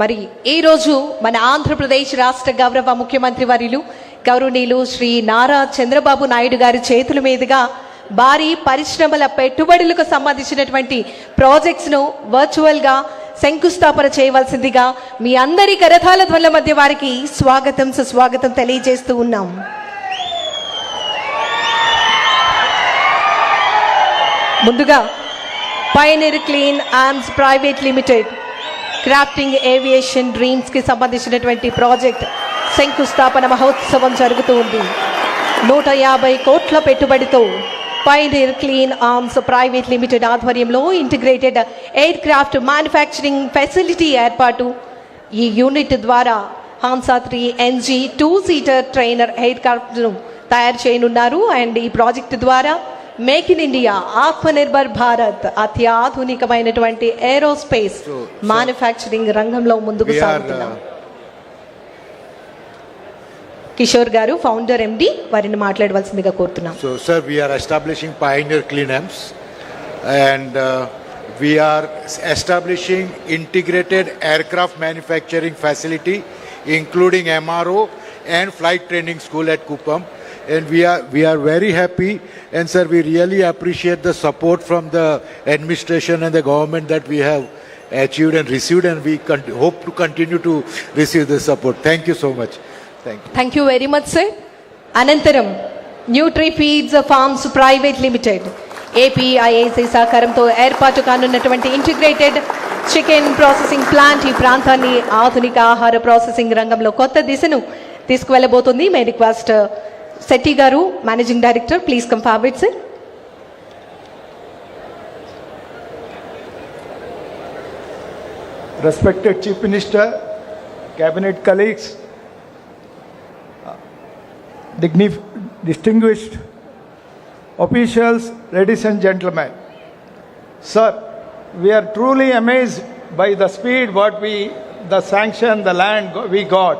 మరి ఈ రోజు మన ఆంధ్రప్రదేశ్ రాష్ట్ర గౌరవ ముఖ్యమంత్రి వర్యులు గౌరవనీయులు శ్రీ నారా చంద్రబాబు నాయుడు గారి చేతుల మీదుగా భారీ పరిశ్రమల పెట్టుబడులకు సంబంధించినటువంటి ప్రాజెక్ట్స్ ను వర్చువల్ గా శంకుస్థాపన చేయవలసిందిగా మీ అందరి కరతాళ ధ్వనుల మధ్య వారికి స్వాగతం సుస్వాగతం తెలియజేస్తూ ఉన్నాం. ముందుగా Pioneer clean arms private limited crafting aviation dreams కి సంబంధించినటువంటి ప్రాజెక్ట్ శంకుస్థాపన మహోత్సవం జరుగుతూ ఉంది. 150 కోట్ల పెట్టుబడితో pioneer clean arms private limited ఆధ్వర్యంలో integrated aircraft manufacturing facility ఏర్పాటు. ఈ యూనిట్ ద్వారా హాన్సా 3 NG 2-సీటర్ ట్రైనర్ ఎయిర్ క్రాఫ్ట్ను తయారు చేయనున్నారు. అండ్ ఈ ప్రాజెక్టు ద్వారా make in India, Atmanirbhar Bharat అత్యాధునికమైనటువంటి ఏరోస్పేస్ మ్యానుఫ్యాక్చరింగ్ రంగంలో ముందుకు సాగుతున్నాం. కిషోర్ గారు ఫౌండర్ MD వారిని మాట్లాడవలసిందిగా కోరుతున్నాం. So sir, we are establishing Pioneer Clean Amps and we are establishing integrated aircraft manufacturing facility including MRO and flight training school at Kuppam. And we are very happy, and sir, we really appreciate the support from the administration and the government that we have achieved and received, and we hope to continue to receive the support. Thank you so much. Thank you very much, sir. Anantaram Nutri Feeds Farms Private Limited APIAC సహకారంతో ఏర్పాటు కానున్నటువంటి integrated chicken processing plant ఈ ప్రాంతాన్ని ఆధునిక ఆహార processing రంగంలో కొత్త దిశను తీసుకువెళ్ళబోతుంది. May request Sethi Garu, Managing Director, please come forward, sir. Respected Chief Minister, Cabinet colleagues, distinguished officials, ladies and gentlemen. Sir, we are truly amazed by the speed the sanction, the land we got.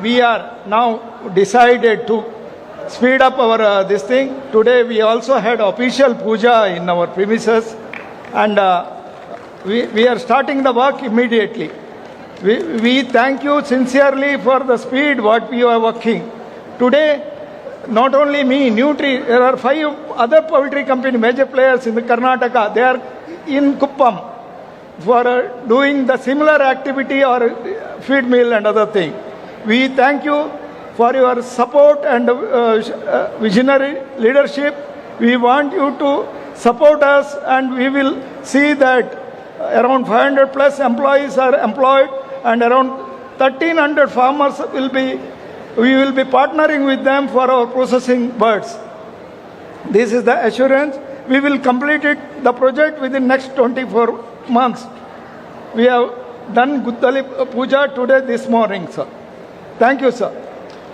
We are now decided to speed up our this thing. Today we also had official puja in our premises, and we are starting the work immediately. We thank you sincerely for the speed what we are working. Today, not only me, Nutri, there are 5 other poultry company major players in the Karnataka. They are in Kuppam for doing the similar activity or feed mill and other thing. We thank you for your support and visionary leadership. We want you to support us, and we will see that around 500 plus employees are employed, and around 1,300 farmers we will be partnering with them for our processing birds. This is the assurance. We will complete the project within next 24 months. We have done Guddali Puja today this morning, sir. Thank you, sir.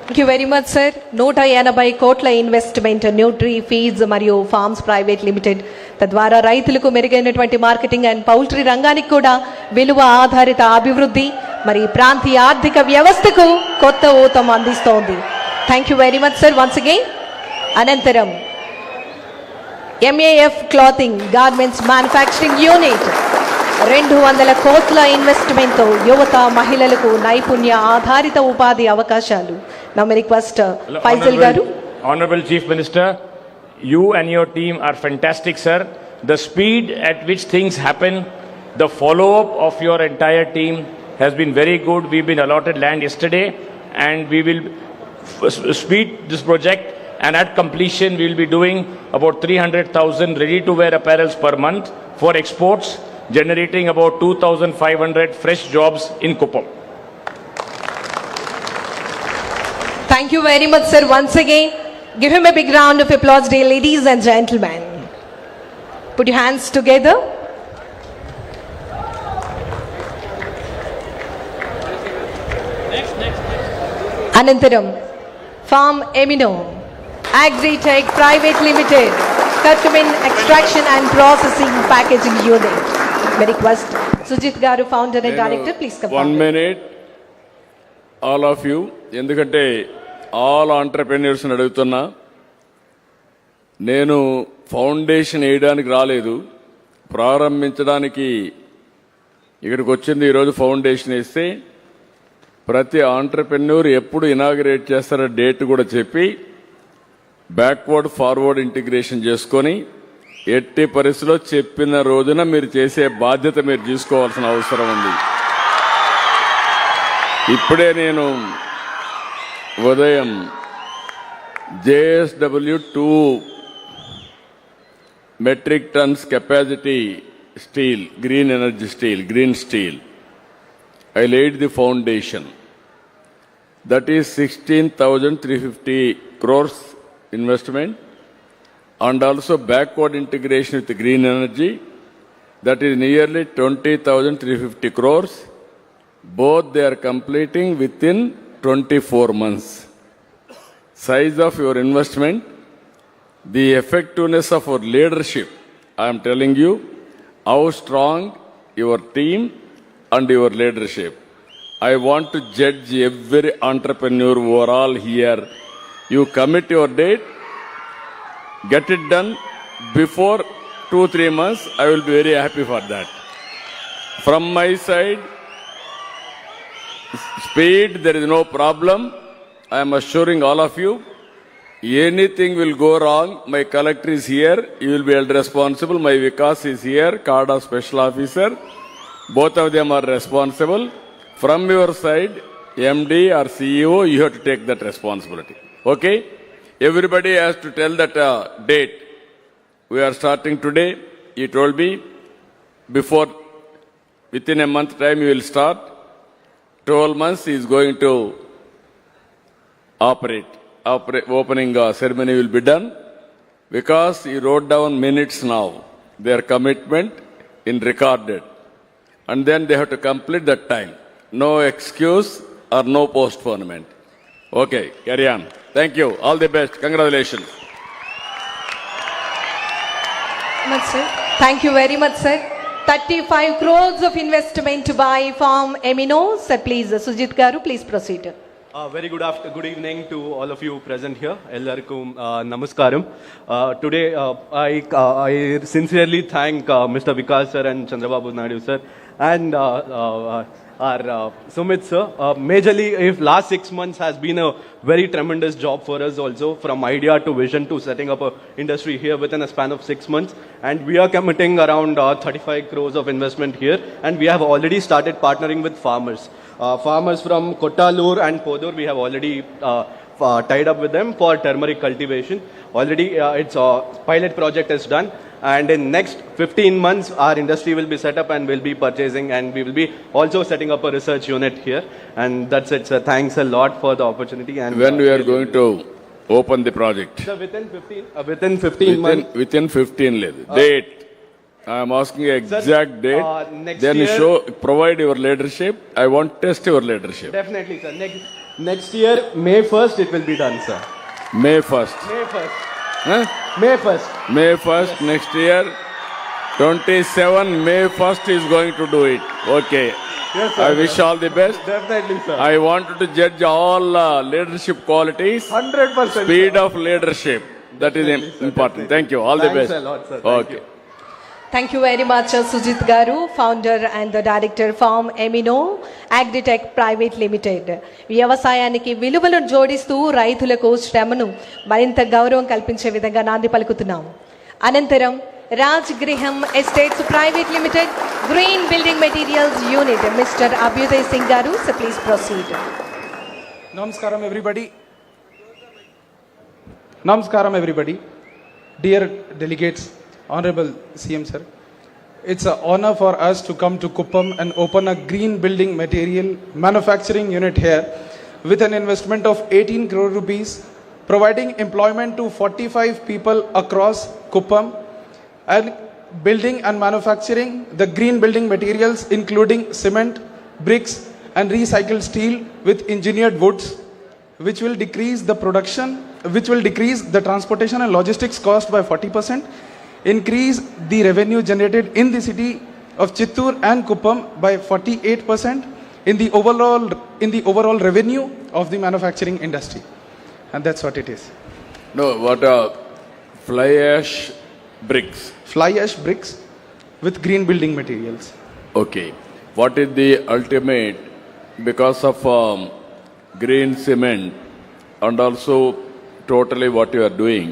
Thank you very much, sir. 180 కోట్ల investment Nutri feeds మరియు forms private limited తద్వారా రైతులకు మెరుగైనటువంటి marketing and poultry రంగానికి కూడా విలువ ఆధారిత అభివృద్ధి మరి ప్రాంతీయ ఆర్థిక వ్యవస్థకు కొత్త ఊతం అందిస్తోంది. Thank you very much, sir. Once again. అనంతరం MAF clothing garments manufacturing unit 200 కోట్ల ఇన్వెస్ట్మెంట్తో యువత మహిళలకు నైపుణ్య ఆధారిత ఉపాధి అవకాశాలు. Now my request Faisal Garu. Honorable Chief Minister, you and your team are fantastic, sir. The speed at which things happen, the follow-up of your entire team has been very good. We've been allotted land yesterday, and we will speed this project, and at completion we will be doing about 300,000 ready-to-wear apparels per month for exports, generating about 2,500 fresh jobs in Kuppam. Thank you very much, sir. Once again, give him a big round of applause, dear ladies and gentlemen. Put your hands together. Anantaram, Farm Emino, Agritech Private Limited, Curcumin Extraction and Processing Packaging Unit. May request Sujit Garu, Founder and Director, please come. 1 minute, all of you. ఎందుకంటే all entrepreneurs అడుగుతున్నా. నేను foundation వేయడానికి రాలేదు, ప్రారంభించడానికి ఇక్కడికి వచ్చింది ఈరోజు foundation వేస్తే ప్రతి ఆంటర్ప్రెన్యూర్ ఎప్పుడు ఇనాగరేట్ చేస్తారో డేట్ కూడా చెప్పి బ్యాక్వర్డ్ ఫార్వర్డ్ ఇంటిగ్రేషన్ చేసుకొని ఎట్టి పరిస్థితిలో చెప్పిన రోజున మీరు చేసే బాధ్యత మీరు తీసుకోవాల్సిన అవసరం ఉంది. ఇప్పుడే నేను ఉదయం JSW 2 metric tons capacity steel, green energy steel, green steel. I laid the foundation. That is 16,350 crores investment, and also backward integration with green energy. That is nearly 20,350 crores. Both they are completing within 24 months. Size of your investment, the effectiveness of our leadership, I am telling you how strong your team and your leadership. I want to judge every entrepreneur who are all here. You commit your date, get it done before 2-3 months. I will be very happy for that. From my side, speed, there is no problem. I am assuring all of you, anything will go wrong. My collector is here. You will be held responsible. My Vikas is here, CARDA special officer. Both of them are responsible. From your side, MD or CEO, you have to take that responsibility. Okay? Everybody has to tell that date. We are starting today. He told me within a month time you will start. 12 months he is going to opening ceremony will be done, because he wrote down minutes now, their commitment in recorded, and then they have to complete that time. No excuse or no postponement. Okay, carry on. Thank you. All the best. Congratulations. Thank you very much, sir. 35 crores of investment by Farm Emino. Sir, please, Sujit Garu, please proceed. Very good evening to all of you present here. Ellarku namaskaram. Today I sincerely thank Mr. Vikas sir and Chandrababu Naidu sir and our Sumit sir. Majorly, if last 6 months has been a very tremendous job for us also, from idea to vision to setting up a industry here within a span of 6 months, and we are committing around 35 crores of investment here, and we have already started partnering with farmers. Farmers from Kottalur and Podur, we have already tied up with them for turmeric cultivation. Already its pilot project is done, and in next 15 months our industry will be set up and will be purchasing, and we will be also setting up a research unit here. And that's it, sir. Thanks a lot for the opportunity. And When we are going to open the project? Sir, within 15 months. Within 15 date. I am asking exact date. Next then year, provide your leadership. I want test your leadership. Definitely, sir. Next year, May 1st, it will be done, sir. May 1st. May 1st. Huh? May 1st. May 1st next year. 27 May 1st is going to do it. Okay. Yes, sir. I wish all the best. Definitely, sir. I want to judge all leadership qualities. 100%. Speed of leadership. That is important. Thank you. All the best. Thanks a lot, sir. Thank Okay. you. Thank you very much, Sujit Garu, founder and the director Farm Emino Agritech Private Limited. వ్యవసాయానికి విలువలను జోడిస్తూ రైతులకు శ్రమను మరింత గౌరవం కల్పించే విధంగా నాంది పలుకుతున్నాం. అనంతరం Rajgruham estates private limited green building materials unit mister Abhyuday Singh garu, so please proceed. Namaskaram everybody. Dear delegates, Honorable CM sir, it's an honor for us to come to Kuppam and open a green building material manufacturing unit here with an investment of 18 crore rupees, providing employment to 45 people across Kuppam, and building and manufacturing the green building materials including cement, bricks and recycled steel with engineered woods, which will decrease the transportation and logistics cost by 40%, increase the revenue generated in the city of Chittoor and Kuppam by 48% in the overall revenue of the manufacturing industry. And that's what it is. No, what fly ash bricks. Fly ash bricks with green building materials. Okay. what is the ultimate, because of green cement and also totally what you are doing,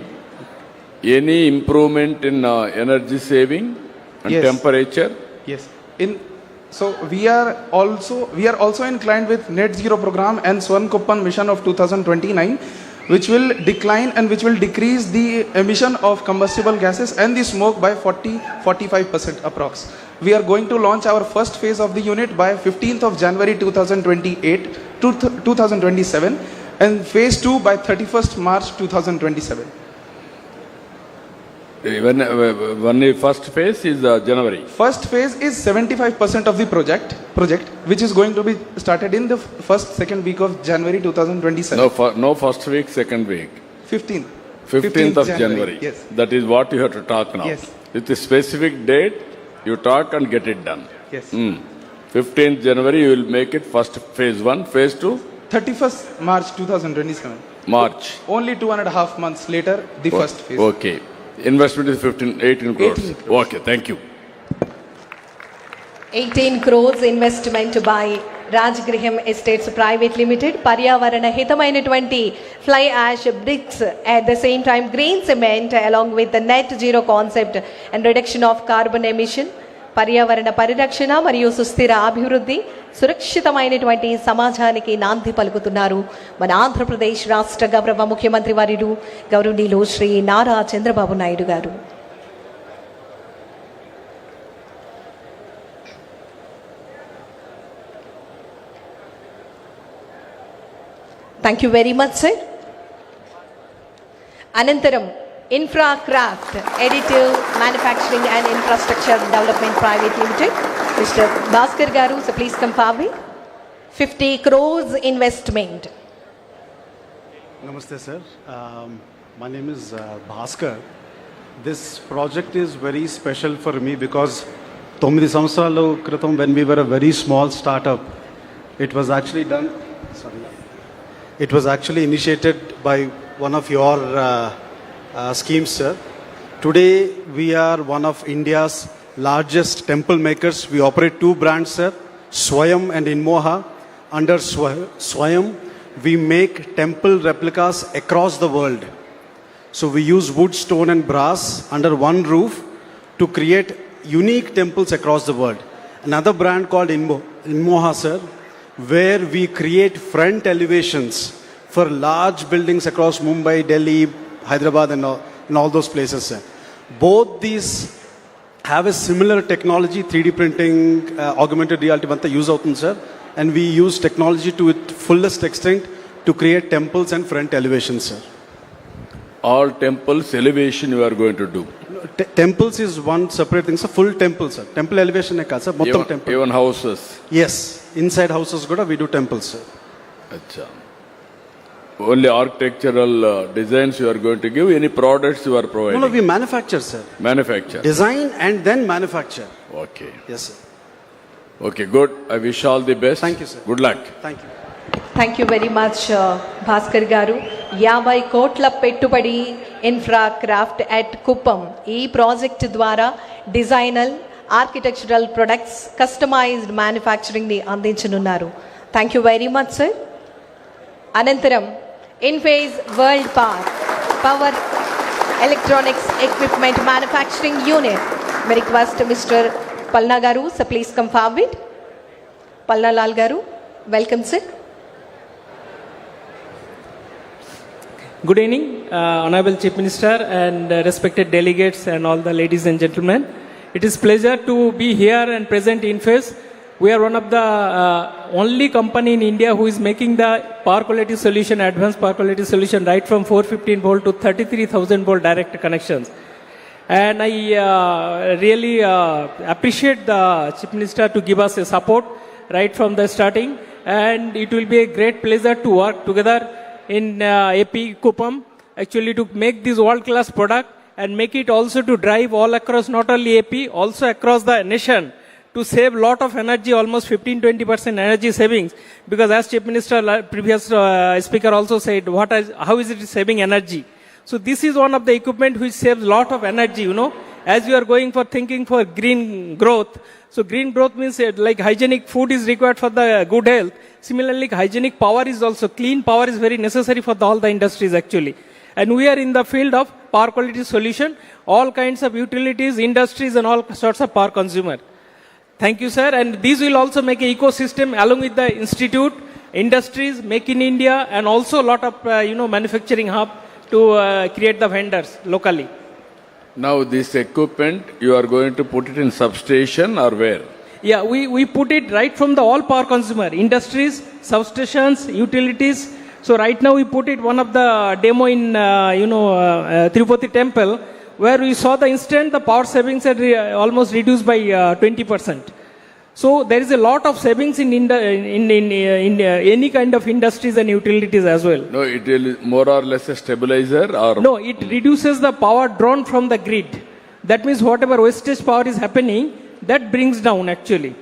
any improvement in energy saving and Yes. temperature? Yes. So we are also inclined with net zero program and Swarnkuppam mission of 2029, which will decline and which will decrease the emission of combustible gases and the smoke by 40-45% approx. We are going to launch our first phase of the unit by 15th of January 2028 to 2027 and phase 2 by 31st March 2027. When the first phase is January. First phase is 75% of the project, which is going to be started in the second week of January 2027. No first week, second week. 15th of January. Yes. That is what you have to talk now. Yes. With a specific date, you talk and get it done. Yes. 15th January, you will make it first phase 1, phase 2, 31st March 2027. March. Only 2.5 months later, the first phase. Okay. Investment is 18 crores. 18 crores. Okay, thank you. 18 crores investment by Rajagruham estates private limited పర్యావరణ హితమైనటువంటి fly ash bricks at the same time green cement along with net zero concept and reduction of carbon emission, పర్యావరణ పరిరక్షణ మరియు సుస్థిర అభివృద్ధి, సురక్షితమైనటువంటి సమాజానికి నాంది పలుకుతున్నారు మన ఆంధ్రప్రదేశ్ రాష్ట్ర గౌరవ ముఖ్యమంత్రి వర్యులు గౌరవనీయులు శ్రీ నారా చంద్రబాబు నాయుడు గారు. Thank you very much, sir. Anantaram, Infracraft, Additive Manufacturing and Infrastructure Development Private Limited, Mr. Bhaskar Garu, so please come forward. 50 crores investment. Namaste, sir. My name is Bhaskar. This project is very special for me because 9 సంవత్సరాల క్రితం when we were a very small startup, it was actually initiated by one of your schemes, sir. Today, we are one of India's largest temple makers. We operate 2 brands, sir, Swayam and Inmoha. Under Swayam, we make temple replicas across the world. So we use wood, stone and brass under one roof to create unique temples across the world. Another brand called Inmoha, sir, where we create front elevations for large buildings across Mumbai, Delhi, Hyderabad and all those places, sir. Both these have a similar technology, 3D printing, augmented reality, banta use avutundi, sir. And we use technology to its fullest extent to create temples and front elevations, sir. All temples elevation you are going to do. Temples is one separate thing, sir. Full temple, sir. Temple elevation kaadu, sir. Mottam temple. Even houses. Yes. Inside houses kuda we do temples, sir. Acha. Only architectural designs you are going to give. Any products you are providing? No, we manufacture, sir. Manufacture. Design and then manufacture. Okay. Yes, sir. Okay, good. I wish all the best. Thank you, sir. Good luck. Thank you. Thank you very much Bhaskar గారు. 50 కోట్ల పెట్టుబడి ఇన్ఫ్రాక్రాఫ్ట్ at Kuppam ఈ project ద్వారా designer architectural products customized మ్యానుఫ్యాక్చరింగ్ని అందించనున్నారు. Thank you very much sir. అనంతరం Inphase world park power electronics equipment manufacturing unit may request mister Palna garu, so please come forward. Palna Lal garu, welcome sir. Good evening, Honorable Chief Minister and respected delegates and all the ladies and gentlemen. It is pleasure to be here and present in INFACE. We are one of the only company in India who is making the power quality solution, advanced power quality solution, right from 415 volt to 33,000 volt direct connections. And I really appreciate the Chief Minister to give us a support right from the starting. And it will be a great pleasure to work together in AP Kuppam, actually to make this world-class product and make it also to drive all across not only AP, also across the nation to save lot of energy, almost 15-20% energy savings. Because as Chief Minister, previous speaker also said, how is it saving energy? So this is one of the equipment which saves lot of energy, as you are going for thinking for green growth, so green growth means like hygienic food is required for the good health. Similarly, hygienic power is also, clean power is very necessary for all the industries actually. And we are in the field of power quality solution, all kinds of utilities, industries and all sorts of power consumer. Thank you, sir. And these will also make an ecosystem along with the institute, industries, Make in India, and also a lot of, manufacturing hub to create the vendors locally. Now this equipment, you are going to put it in substation or where? Yeah, we put it right from the all power consumer, industries, substations, utilities. So right now we put it one of the demo in, Tirupati temple, where we saw the instant the power savings had almost reduced by 20%. So there is a lot of savings in any kind of industries and utilities as well. No, it will more or less a stabilizer or? No, it reduces the power drawn from the grid. That means whatever wastage power is happening, that brings down actually.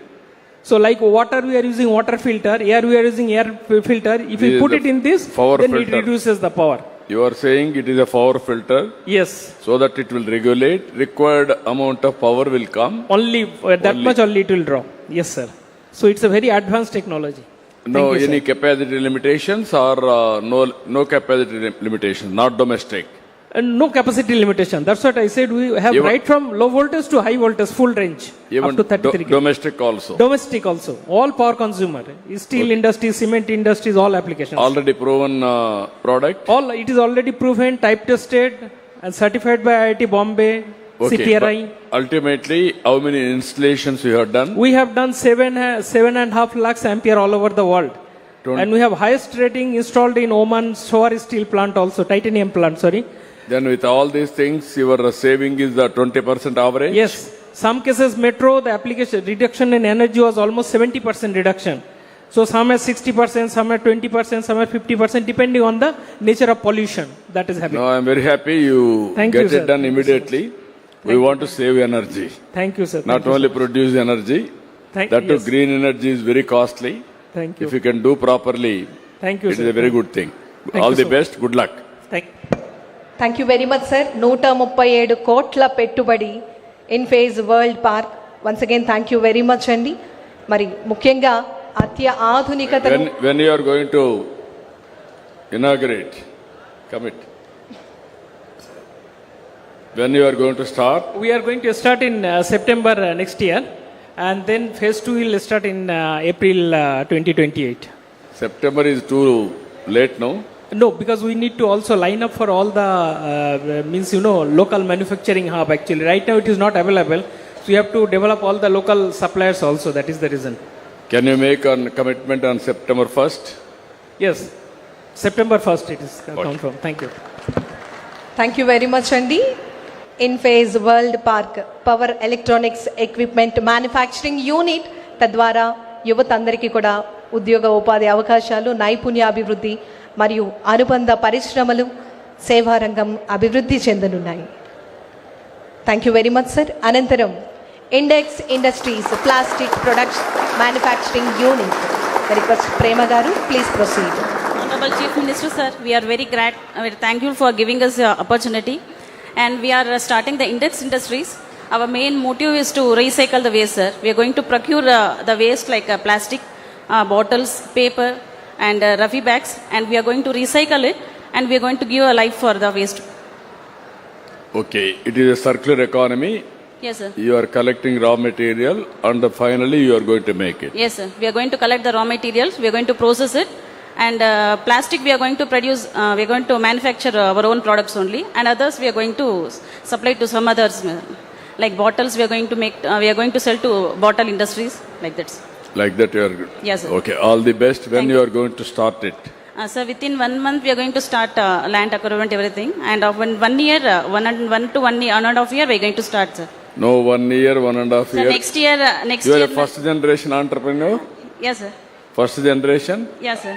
So like water, we are using water filter, air, we are using air filter. If we put it in this, then it reduces the power. You are saying it is a power filter? Yes. So that it will regulate, required amount of power will come? Only that much only it will draw. Yes, sir. So it's a very advanced technology. No, Thank you, any sir. capacity limitations or no capacity limitations, not domestic? No capacity limitation. That's what I said. We have Even- right from low voltage to high voltage, full range, Even up to 33 kV. domestic also? Domestic also. All power consumer. Steel industry, cement industries, all applications. Already proven product? All it is already proven, type tested, and certified by IIT Bombay, Okay, CPRI. but ultimately, how many installations you have done? We have done 7.5 lakhs ampere all over the world. Don't- And we have highest rating installed in Oman Sohar steel plant also, titanium plant, sorry. Then with all these things, your saving is the 20% average? Yes. Some cases metro, the application reduction in energy was almost 70% reduction. So some are 60%, some are 20%, some are 50%, depending on the nature of pollution that is happening. No, I am very happy you Thank get you, sir. it done Thank you so immediately. We want to save energy, Thank you, sir. not Thank you only so much. produce energy. That too, yes. green energy is very costly. Thank you. If you can do properly, Thank you, it is sir. a very good thing. Thank All you the so best, good luck. Thank you very much sir 137 కోట్ల పెట్టుబడి in phase world park. Once again thank you very much అండి. మరి ముఖ్యంగా ఆధునికతను When you are going to inaugurate, commit. When you are going to start, We are going to start in September next year, and then phase 2 will start in April 2028. September is too late now. No, because we need to also line up for all the local manufacturing hub actually. Right now it is not available, so you have to develop all the local suppliers also. That is the reason. Can you make a commitment on September 1st? Yes, September 1st it is confirmed. Thank you. Thank you very much అండి. Inphase world park power electronics equipment manufacturing unit తద్వారా యువత అందరికీ కూడా ఉద్యోగ ఉపాధి అవకాశాలు, నైపుణ్యాభివృద్ధి మరియు అనుబంధ పరిశ్రమలు, సేవారంగం అభివృద్ధి చెందనున్నాయి. Thank you very much sir. అనంతరం index industries plastic products manufacturing unit request Prema garu, please proceed. Honorable Chief Minister, sir, we are very thankful for giving us the opportunity, and we are starting the Index Industries. Our main motive is to recycle the waste, sir. We are going to procure the waste like plastic, bottles, paper, and roughy bags, and we are going to recycle it, and we are going to give a life for the waste. Okay, it is a circular economy. Yes, sir. You are collecting raw material and finally you are going to make it. Yes, sir. We are going to collect the raw materials, we are going to process it, and plastic we are going to produce, we are going to manufacture our own products only, and others we are going to supply to some others. Like bottles, we are going to make, we are going to sell to bottle industries, like that. Like that you are. Yes, sir. Okay, all the best. When Thank you you. are going to start it? Sir, within 1 month we are going to start land acquirement, everything, and in 1 year, 1 to 1 and a half year we are going to start, sir. No, 1 year, 1.5 Sir, year. next year, You are a first generation entrepreneur? Yes, sir. First generation? Yes, sir.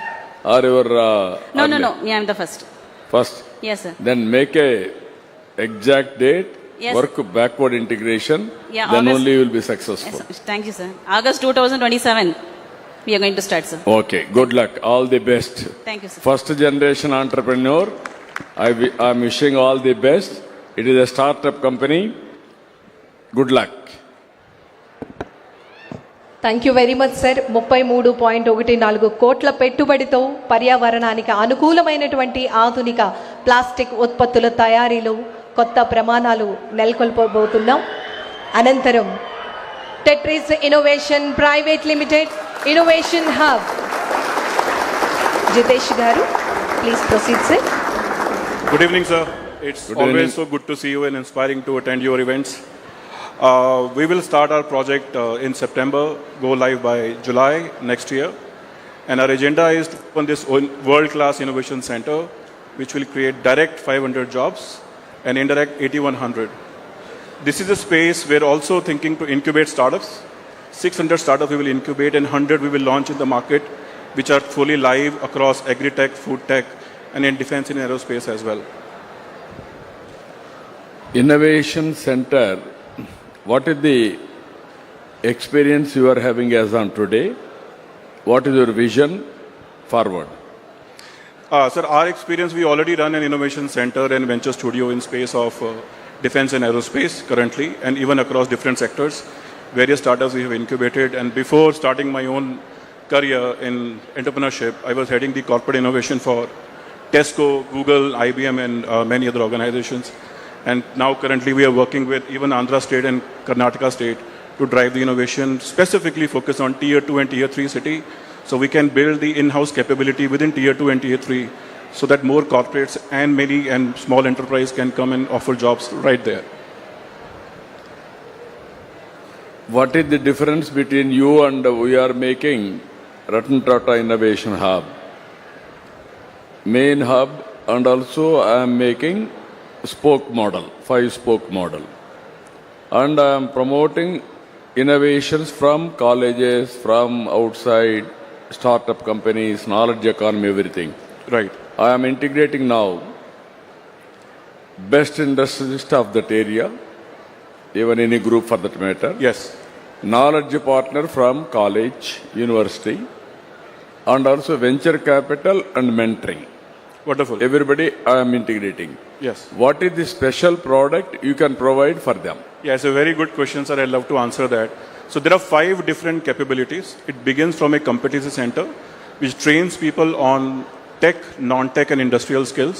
Or your No, early? me, I am the first. First. Yes, sir. Then make a exact date. Yes. Work backward integration. Yeah, Then August- only you will be successful. Yes, sir. Thank you, sir. August 2027 we are going to start, sir. Okay, good luck. All the best. Thank you, sir. First generation entrepreneur, I'm wishing all the best. It is a startup company. Good luck. Thank you very much sir. 33.14 కోట్ల పెట్టుబడితో పర్యావరణానికి అనుకూలమైనటువంటి ఆధునిక plastic ఉత్పత్తుల తయారీలో కొత్త ప్రమాణాలు నెలకొల్పబోతున్నాం. అనంతరం Tetris innovation private limited innovation hub Jitesh garu, please proceed sir. Good evening, sir. It's Good always evening. so good to see you and inspiring to attend your events. We will start our project in September, go live by July next year. And our agenda is to open this world-class innovation center, which will create direct 500 jobs and indirect 8,100. This is a space we're also thinking to incubate startups. 600 startups we will incubate and 100 we will launch in the market, which are fully live across agri-tech, food tech, and in defense and aerospace as well. Innovation Center, what is the experience you are having as on today? What is your vision forward? Sir, our experience, we already run an innovation center and venture studio in space of defense and aerospace currently, and even across different sectors. Various startups we have incubated, and before starting my own career in entrepreneurship, I was heading the corporate innovation for Tesco, Google, IBM, and many other organizations. And now currently we are working with even Andhra State and Karnataka State to drive the innovation, specifically focused on Tier 2 and Tier 3 city, so we can build the in-house capability within Tier 2 and Tier 3, so that more corporates and many and small enterprise can come and offer jobs right there. What is the difference between you and we are making Ratan Tata Innovation Hub? Main hub, and also I am making spoke model, 5-spoke model. And I am promoting innovations from colleges, from outside, startup companies, knowledge economy, everything. Right. I am integrating now best industrialist of that area, even any group for that matter. Yes. Knowledge partner from college, university, and also venture capital and mentoring. Wonderful. Everybody I am integrating. Yes. What is the special product you can provide for them? Yeah, it's a very good question, sir. I'd love to answer that. So there are 5 different capabilities. It begins from a competency center, which trains people on tech, non-tech, and industrial skills,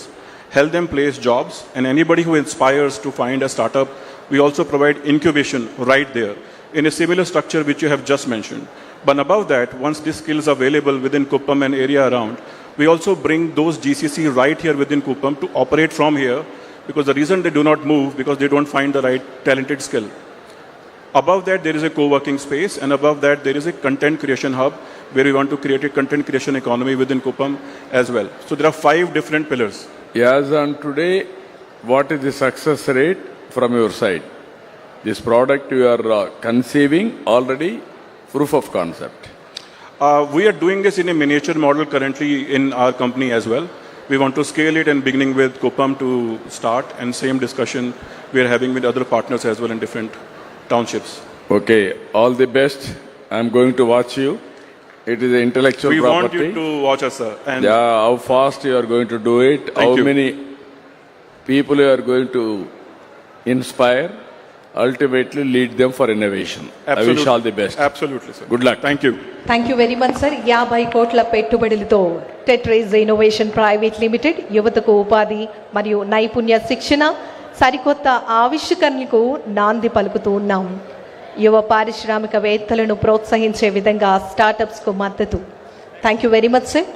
help them place jobs, and anybody who inspires to find a startup, we also provide incubation right there in a similar structure which you have just mentioned. But above that, once these skills are available within Kuppam and area around, we also bring those GCC right here within Kuppam to operate from here, because the reason they do not move, because they don't find the right talented skill. Above that, there is a co-working space, and above that, there is a content creation hub, where we want to create a content creation economy within Kuppam as well. So there are 5 different pillars. As on today, what is the success rate from your side? This product you are conceiving already, proof of concept. We are doing this in a miniature model currently in our company as well. We want to scale it, and beginning with Kuppam to start, and same discussion we are having with other partners as well in different townships. Okay, all the best. I am going to watch you. It is intellectual We property. want you to watch us, sir. And Yeah, how fast you are going to do it, how you. many people you are going to inspire, ultimately lead them for innovation. I wish all the best. Absolutely, sir. Good luck. Thank you. Thank you very much sir. 50 కోట్ల పెట్టుబడులతో Tetris innovation private limited యువతకు ఉపాధి మరియు నైపుణ్య శిక్షణ, సరికొత్త ఆవిష్కరణలకు నాంది పలుకుతూ ఉన్నాం. యువ పారిశ్రామికవేత్తలను ప్రోత్సహించే విధంగా స్టార్టప్స్కు మద్దతు. Thank you very much sir.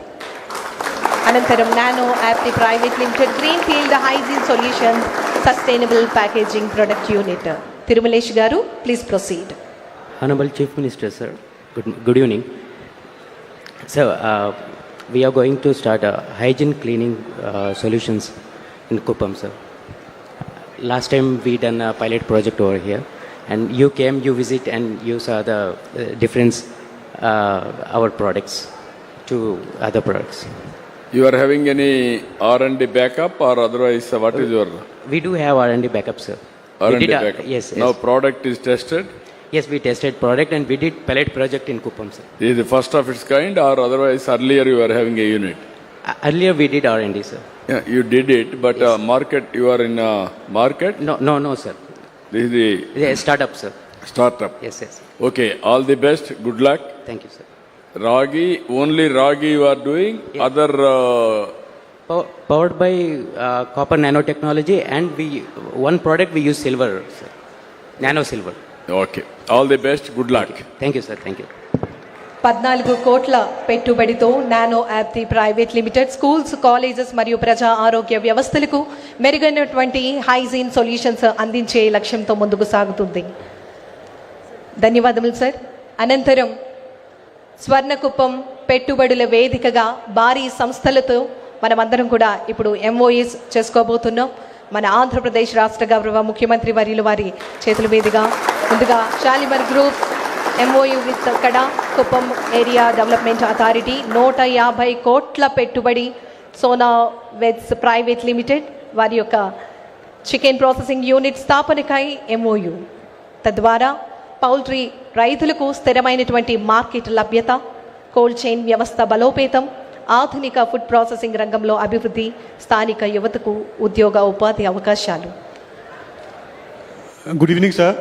అనంతరం నానో యాప్టి private limited green field hygiene solutions sustainable packaging product unit Tirumalesh garu, please proceed. Honorable Chief Minister, sir, good evening. So, we are going to start hygiene cleaning solutions in Kuppam, sir. Last time we done a pilot project over here, and you came, you visit, and you saw the difference our products to other products. You are having any R&D backup, or otherwise what is your We do have R&D backup, sir. We R&D did backup? Yes, yes. Now product is tested. Yes, we tested product and we did pilot project in Kuppam, sir. This is the first of its kind, or otherwise earlier you were having a unit? Earlier we did R&D, sir. Yeah, you did it, but Yes. market, you are in market? No, sir. This is the Yeah, startup, sir. startup. Yes, yes. Okay, all the best. Good luck. Thank you, sir. Ragi, only Ragi you are doing. Yeah. Other Powered by copper nanotechnology, and one product we use silver, sir. Nano silver. okay. All the best. Good luck. Thank you, sir. Thank you. 14 కోట్ల పెట్టుబడితో nano యాప్తి private limited schools, colleges మరియు ప్రజా ఆరోగ్య వ్యవస్థలకు మెరుగైనటువంటి hygiene solutions అందించే లక్ష్యంతో ముందుకు సాగుతుంది. ధన్యవాదములు సార్. అనంతరం స్వర్ణకుప్పం పెట్టుబడుల వేదికగా భారీ సంస్థలతో మనమందరం కూడా ఇప్పుడు ఎంఓఈస్ చేసుకోబోతున్నాం. మన ఆంధ్రప్రదేశ్ రాష్ట్ర గౌరవ ముఖ్యమంత్రి వర్యులు వారి చేతుల మీదుగా ముందుగా Shalimar group MoU with KADA Kuppam area development authority 150 కోట్ల పెట్టుబడి సోనా వెడ్స్ ప్రైవేట్ లిమిటెడ్ వారి యొక్క చికెన్ ప్రాసెసింగ్ యూనిట్ స్థాపనకై ఎంఓయు. తద్వారా పౌల్ట్రీ రైతులకు స్థిరమైనటువంటి మార్కెట్ లభ్యత, కోల్డ్ చైన్ వ్యవస్థ బలోపేతం, ఆధునిక ఫుడ్ ప్రాసెసింగ్ రంగంలో అభివృద్ధి, స్థానిక యువతకు ఉద్యోగ ఉపాధి అవకాశాలు. Good evening, sir,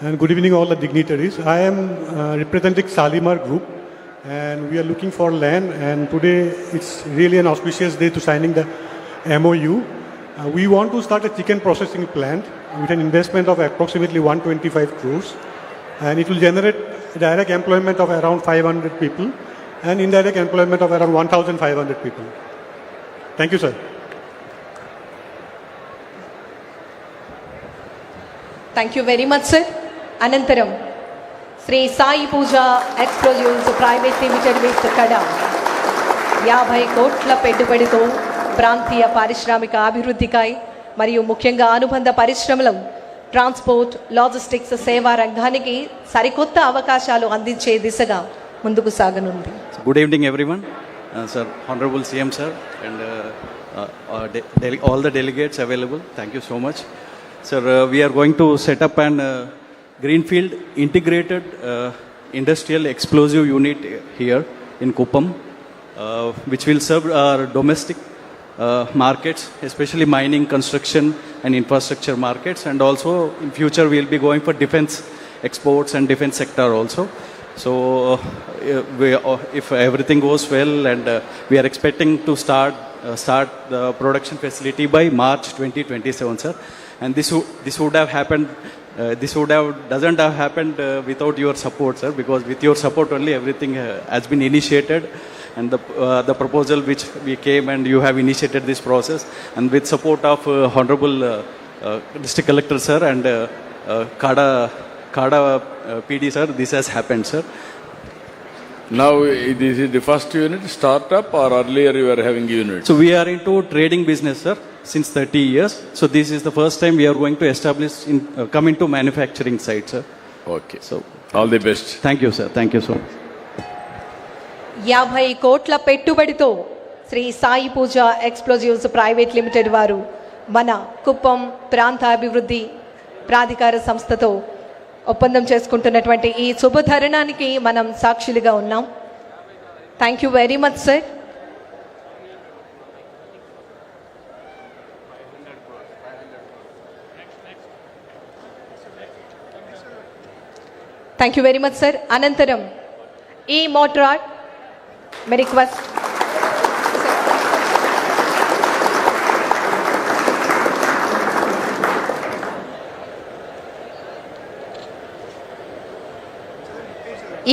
and good evening all the dignitaries. I am representing Shalimar Group, and we are looking for land, and today it's really an auspicious day to signing the MOU. We want to start a chicken processing plant with an investment of approximately 125 crores, and it will generate direct employment of around 500 people and indirect employment of around 1,500 people. Thank you, sir. Thank you very much sir. అనంతరం శ్రీ సాయి పూజ explosives private limited with కడా 50 కోట్ల పెట్టుబడితో ప్రాంతీయ పారిశ్రామిక అభివృద్ధికై మరియు ముఖ్యంగా అనుబంధ పరిశ్రమలు, transport, logistics సేవా రంగానికి సరికొత్త అవకాశాలు అందించే దిశగా ముందుకు సాగనుంది. Good evening, everyone. Sir, Honorable CM, sir, and all the delegates available. Thank you so much. Sir, we are going to set up an greenfield integrated industrial explosive unit here in Kuppam, which will serve our domestic markets, especially mining, construction and infrastructure markets, and also in future we will be going for defense exports and defense sector also. So if everything goes well, and we are expecting to start the production facility by March 2027, sir. And this would have happened. Doesn't have happened without your support, sir. Because with your support only everything has been initiated, and the proposal which we came and you have initiated this process, and with support of Honorable District Collector, sir, and Kada PD, sir, this has happened, sir. Now, this is the first unit, startup, or earlier you were having units? So we are into trading business, sir, since 30 years. So this is the first time we are going to establish, come into manufacturing side, sir. Okay. So, all the best. Thank you, sir. Thank you so much. 50 కోట్ల పెట్టుబడితో శ్రీ సాయి పూజ explosives private limited వారు మన కుప్పం ప్రాంత అభివృద్ధి ప్రాధికార సంస్థతో ఒప్పందం చేసుకుంటున్నటువంటి ఈ శుభతరుణానికి మనం సాక్షులుగా ఉన్నాం. Thank you very much sir. Thank you very much sir. అనంతరం ఈ మోట్రాడ్ మే రిక్వెస్ట్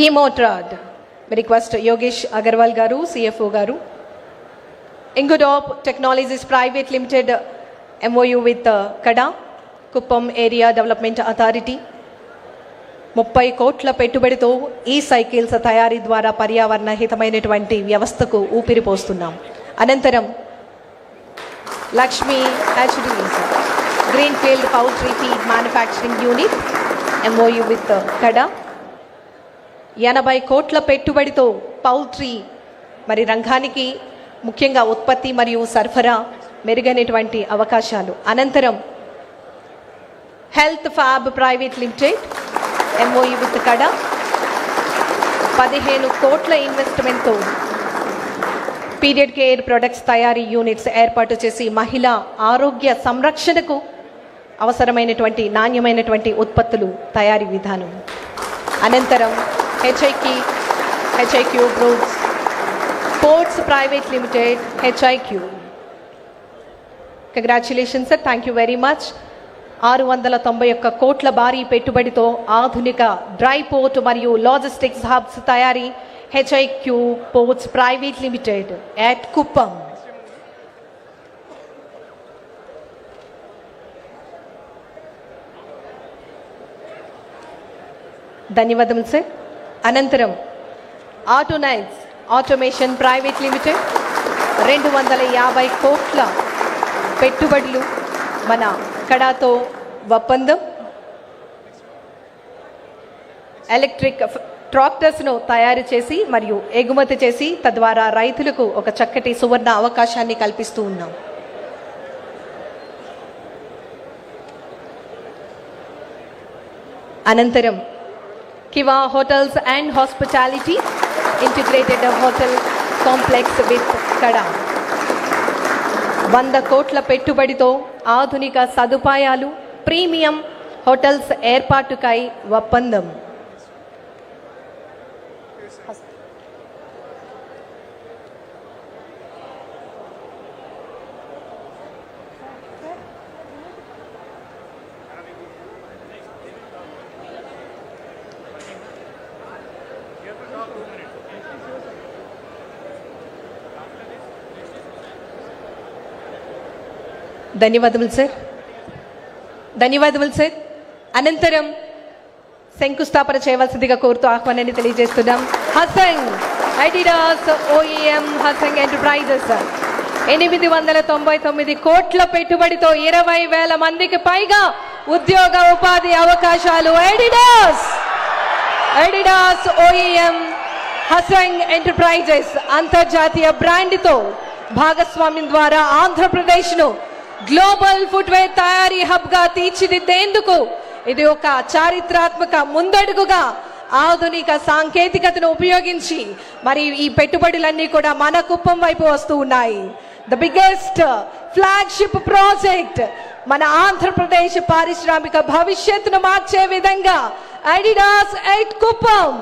ఈ మోట్రాడ్ రిక్వెస్ట్ యోగేష్ అగర్వాల్ గారు, సిఎఫ్ఓ గారు. ఇంగుడాప్ technologies private limited MOU with KADA Kuppam area development authority 30 కోట్ల పెట్టుబడితో ఈ సైకిల్స్ తయారీ ద్వారా పర్యావరణ హితమైనటువంటి వ్యవస్థకు ఊపిరి పోస్తున్నాం. అనంతరం Lakshmi hatcheries greenfield poultry feed manufacturing unit MoU with కడా 80 కోట్ల పెట్టుబడితో పౌల్ట్రీ మరి రంగానికి ముఖ్యంగా ఉత్పత్తి మరియు సరఫరా మెరుగైనటువంటి అవకాశాలు. అనంతరం health fab private limited MOU with కడా 15 కోట్ల ఇన్వెస్ట్మెంట్తో పీరియడ్ కేర్ ప్రొడక్ట్స్ తయారీ యూనిట్స్ ఏర్పాటు చేసి మహిళా ఆరోగ్య సంరక్షణకు అవసరమైనటువంటి నాణ్యమైనటువంటి ఉత్పత్తులు తయారీ విధానం. అనంతరం HIQ groups ports private limited HIQ. Congratulations sir, thank you very much. 691 కోట్ల భారీ పెట్టుబడితో ఆధునిక డ్రై పోర్ట్ మరియు లాజిస్టిక్స్ హబ్స్ తయారీ HIQ ports private limited at Kuppam. ధన్యవాదములు సార్. అనంతరం ఆటోనైట్స్ ఆటోమేషన్ ప్రైవేట్ లిమిటెడ్ 250 కోట్ల పెట్టుబడులు మన కడాతో ఒప్పందం. ఎలక్ట్రిక్ ట్రాక్టర్స్ను తయారు చేసి మరియు ఎగుమతి చేసి తద్వారా రైతులకు ఒక చక్కటి సువర్ణ అవకాశాన్ని కల్పిస్తూ ఉన్నాం. అనంతరం Kiva hotels and hospitality integrated hotel complex with KADA 100 కోట్ల పెట్టుబడితో ఆధునిక సదుపాయాలు ప్రీమియం హోటల్స్ ఏర్పాటుకై ఒప్పందం. ధన్యవాదములు సార్. ధన్యవాదములు సార్. అనంతరం శంకుస్థాపన చేయవలసిందిగా కోరుతూ ఆహ్వానాన్ని తెలియజేస్తున్నాం. హసంగ్ అడిడాస్ ఓఈఎం హసంగ్ ఎంటర్ప్రైజెస్ 899 కోట్ల పెట్టుబడితో 20,000 మందికి పైగా ఉద్యోగ ఉపాధి అవకాశాలు. అడిడాస్ ఓఈఎం హసంగ్ ఎంటర్ప్రైజెస్ అంతర్జాతీయ బ్రాండ్తో భాగస్వామ్యం ద్వారా ఆంధ్రప్రదేశ్ను గ్లోబల్ ఫుట్వేర్ తయారీ హబ్గా తీర్చిదిద్దేందుకు ఇది ఒక చారిత్రాత్మక ముందడుగుగా ఆధునిక సాంకేతికతను ఉపయోగించి మరి ఈ పెట్టుబడులన్నీ కూడా మన కుప్పం వైపు వస్తూ ఉన్నాయి. ద బిగ్గెస్ట్ ఫ్లాగ్షిప్ ప్రాజెక్ట్ మన ఆంధ్రప్రదేశ్ పారిశ్రామిక భవిష్యత్తును మార్చే విధంగా అడిడాస్ ఎట్ కుప్పం.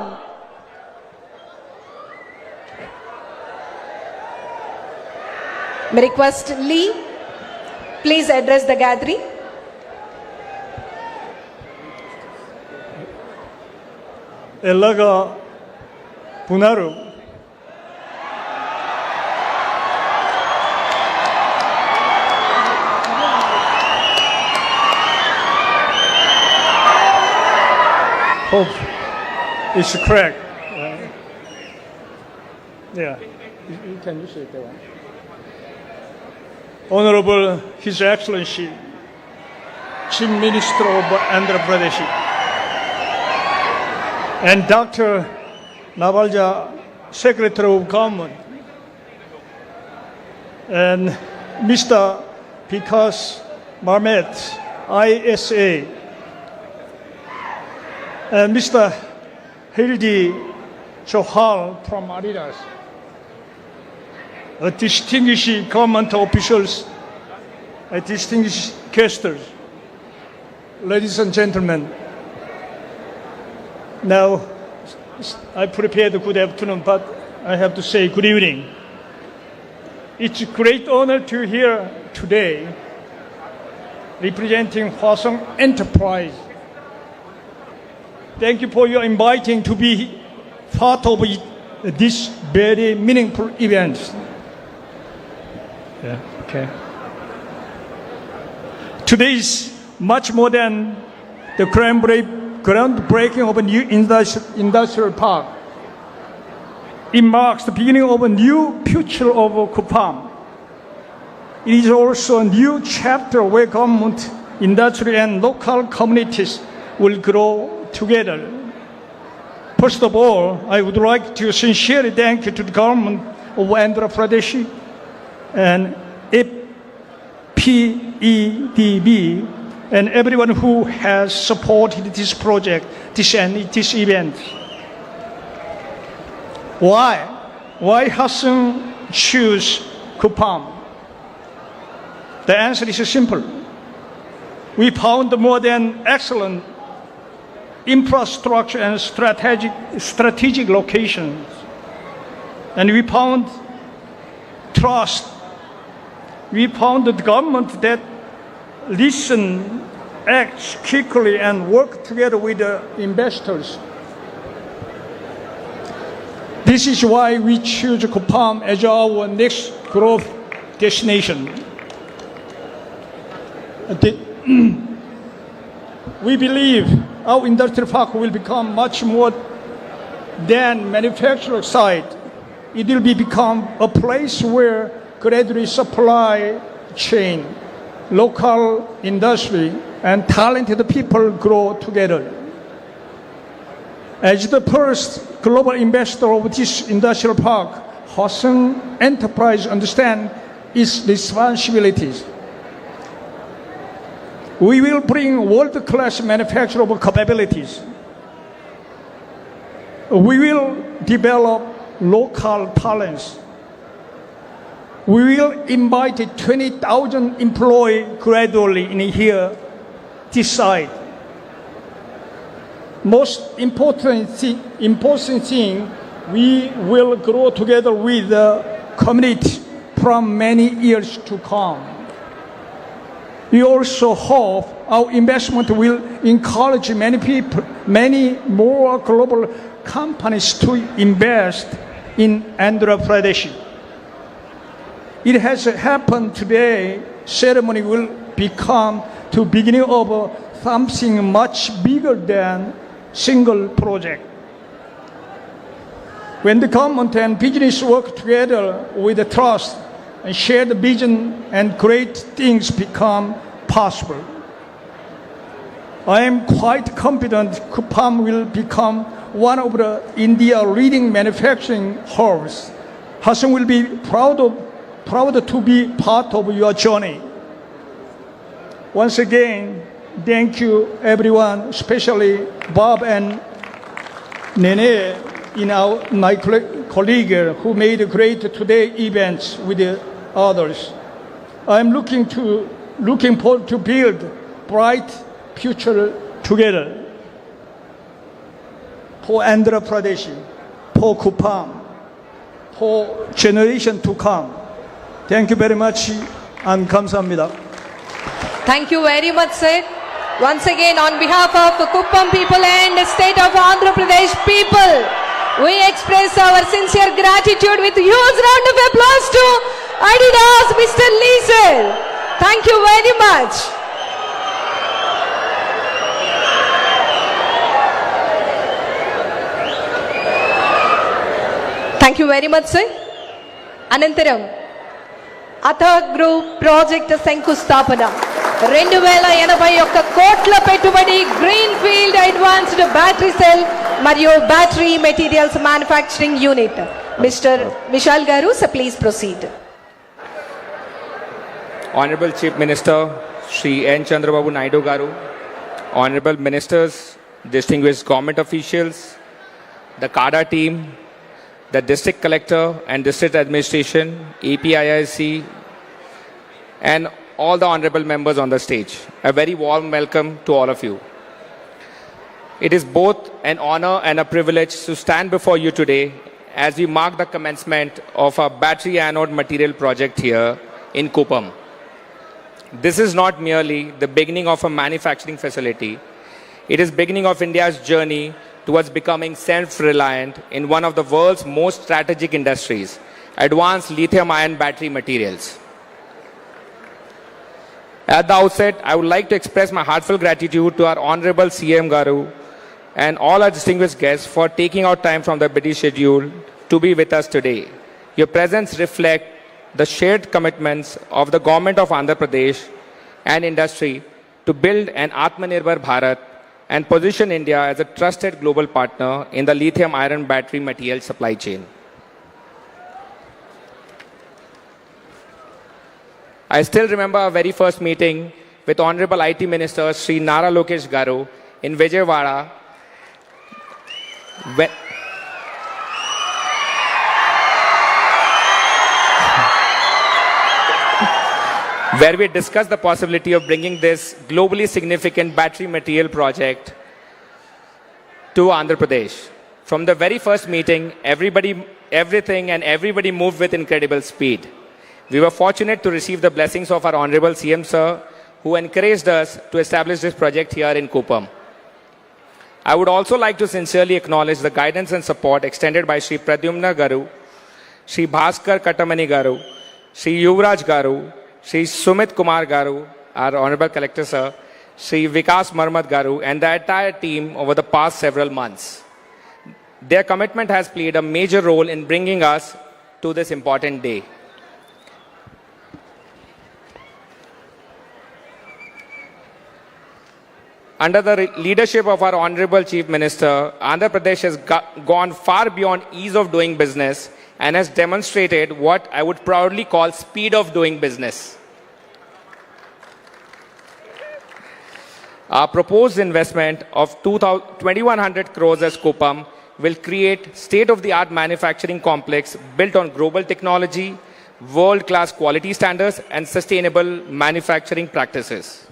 రిక్వెస్ట్ లీ please address the gathering. Ellaga Punaru. Hope it's correct. Yeah, can you say that one? Honorable His Excellency, Chief Minister of Andhra Pradesh, and Dr. Navalja, Secretary of Government, and Mr. Vikas Marmet, ISA, and Mr. Hildi Chauhan from Adidas. Distinguished government officials, distinguished guests, ladies and gentlemen. Now, I prepared a good afternoon, but I have to say good evening. It's a great honor to hear today representing Hwasong Enterprise. Thank you for your inviting to be part of this very meaningful event. Yeah, okay. Today is much more than the groundbreaking of a new industrial park. It marks the beginning of a new future of Kuppam. It is also a new chapter where government, industry, and local communities will grow together. First of all, I would like to sincerely thank you to the government of Andhra Pradesh and FPEDB and everyone who has supported this project, this event. Why Hwasong choose Kuppam? The answer is simple. We found more than excellent infrastructure and strategic locations. And we found trust. We found the government that listen, act quickly, and work together with the investors. This is why we choose Kupang as our next growth destination. We believe our industrial park will become much more than manufacturing site. It will become a place where gradually supply chain, local industry, and talented people grow together. As the first global investor of this industrial park, Hudson Enterprise understands its responsibilities. We will bring world-class manufacturing capabilities. We will develop local talents. We will invite 20,000 employees gradually in here, this side. Most important thing, we will grow together with the community from many years to come. We also hope our investment will encourage many more global companies to invest in Andhra Pradesh. It has happened today. Ceremony will become the beginning of something much bigger than single project. When the government and business work together with the trust and share the vision, and great things become possible. I am quite confident Kupang will become one of the India's leading manufacturing hubs. Hudson will be proud to be part of your journey. Once again, thank you everyone, especially Bob and Nene, my colleague who made great today events with the others. I'm looking forward to build bright future together for Andhra Pradesh, for Kupang, for generation to come. Thank you very much and 감사합니다. Thank you very much, sir. Once again, on behalf of the Kuppam people and the state of Andhra Pradesh people, we express our sincere gratitude with a huge round of applause to Adidas, Mr. Lee, sir. Thank you very much. Thank you very much, sir. Anantaram, Atha Group Project Shankustapana. 2081 కోట్ల పెట్టుబడి greenfield advanced battery cell మరియు battery materials manufacturing unit. Mister Vishal garu, so please proceed. Honorable Chief Minister Shri N. Chandrababu Naidu Garu, Honorable Ministers, distinguished government officials, the CADA team, the District Collector and District Administration, APIIC, and all the honorable members on the stage. A very warm welcome to all of you. It is both an honor and a privilege to stand before you today as we mark the commencement of our battery anode material project here in Kuppam. This is not merely the beginning of a manufacturing facility. It is beginning of India's journey towards becoming self-reliant in one of the world's most strategic industries, advanced lithium-ion battery materials. At the outset, I would like to express my heartfelt gratitude to our Honorable CM Garu and all our distinguished guests for taking out time from the busy schedule to be with us today. Your presence reflects the shared commitments of the government of Andhra Pradesh and industry to build an Atmanirbhar Bharat and position India as a trusted global partner in the lithium-ion battery material supply chain. I still remember our very first meeting with Honorable IT Minister Sri Nara Lokesh Garu in Vijayawada. where we discussed the possibility of bringing this globally significant battery material project to Andhra Pradesh. From the very first meeting, everything and everybody moved with incredible speed. We were fortunate to receive the blessings of our Honorable CM Sir, who encouraged us to establish this project here in Kuppam. I would also like to sincerely acknowledge the guidance and support extended by Sri Pradyumna Garu, Sri Bhaskar Katamani Garu, Sri Yuvraj Garu, Sri Sumit Kumar Garu, our Honorable Collector Sir, Sri Vikas Marmat Garu, and the entire team over the past several months. Their commitment has played a major role in bringing us to this important day. Under the leadership of our Honorable Chief Minister, Andhra Pradesh has gone far beyond ease of doing business and has demonstrated what I would proudly call speed of doing business. Our proposed investment of 2,100 crores as Kuppam will create state-of-the-art manufacturing complex built on global technology, world-class quality standards, and sustainable manufacturing practices.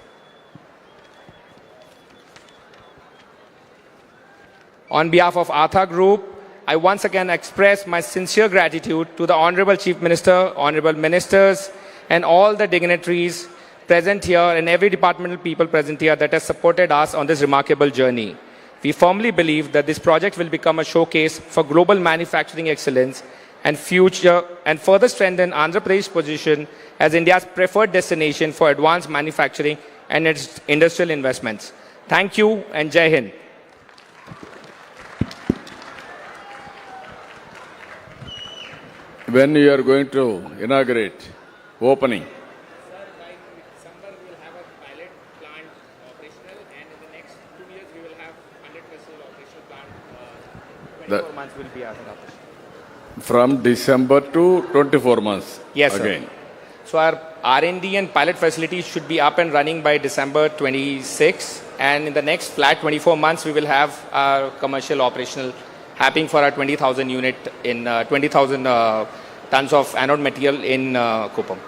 On behalf of Atha Group, I once again express my sincere gratitude to the Honorable Chief Minister, Honorable Ministers, and all the dignitaries present here and every departmental people present here that has supported us on this remarkable journey. We firmly believe that this project will become a showcase for global manufacturing excellence and further strengthen Andhra Pradesh's position as India's preferred destination for advanced manufacturing and its industrial investments. Thank you and Jai Hind. When you are going to inaugurate, opening? Sir, by December we will have a pilot plant operational, and in the next 2 years we will have 100% operational plant. 24 months will be as an operation. From December to 24 months? Yes, again. Sir. So our R&D and pilot facilities should be up and running by December 26, and in the next flat 24 months we will have our commercial operational happening for our 20,000 unit in 20,000 tons of anode material in Kuppam.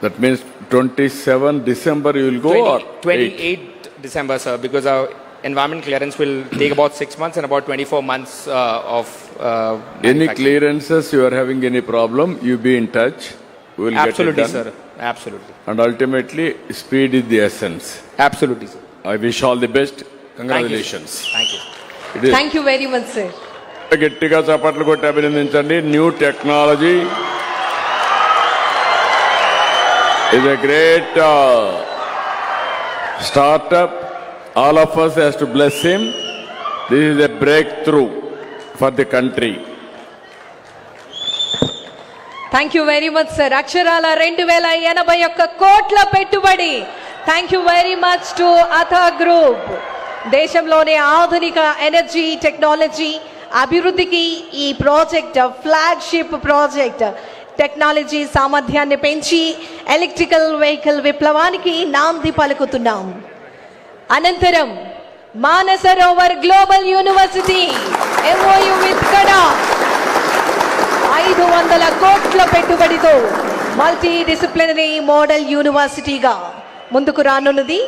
That means 27 December you will go 28 December, sir, because our environment clearance will take about 6 months and about 24 months of Any clearances you are having any problem, you be in touch. We will Absolutely, get it done. sir. Absolutely. And ultimately, speed is the essence. Absolutely, sir. I wish all the best. Congratulations. Thank you. Thank you very much, sir. గట్టిగా చప్పట్లు కొట్టి అభినందించండి. New technology is a great startup. All of us has to bless him. This is a breakthrough for the country. Thank you very much sir. అక్షరాల 2081 కోట్ల పెట్టుబడి. Thank you very much to Atha group. దేశంలోనే ఆధునిక energy technology అభివృద్ధికి ఈ project flagship project. Technology సామర్థ్యాన్ని పెంచి electrical vehicle విప్లవానికి నాంది పలుకుతున్నాం. అనంతరం Mansarovar global university MOU with కడా 500 కోట్ల పెట్టుబడితో మల్టీ డిసిప్లినరీ మోడల్ యూనివర్సిటీగా ముందుకు రానున్నది.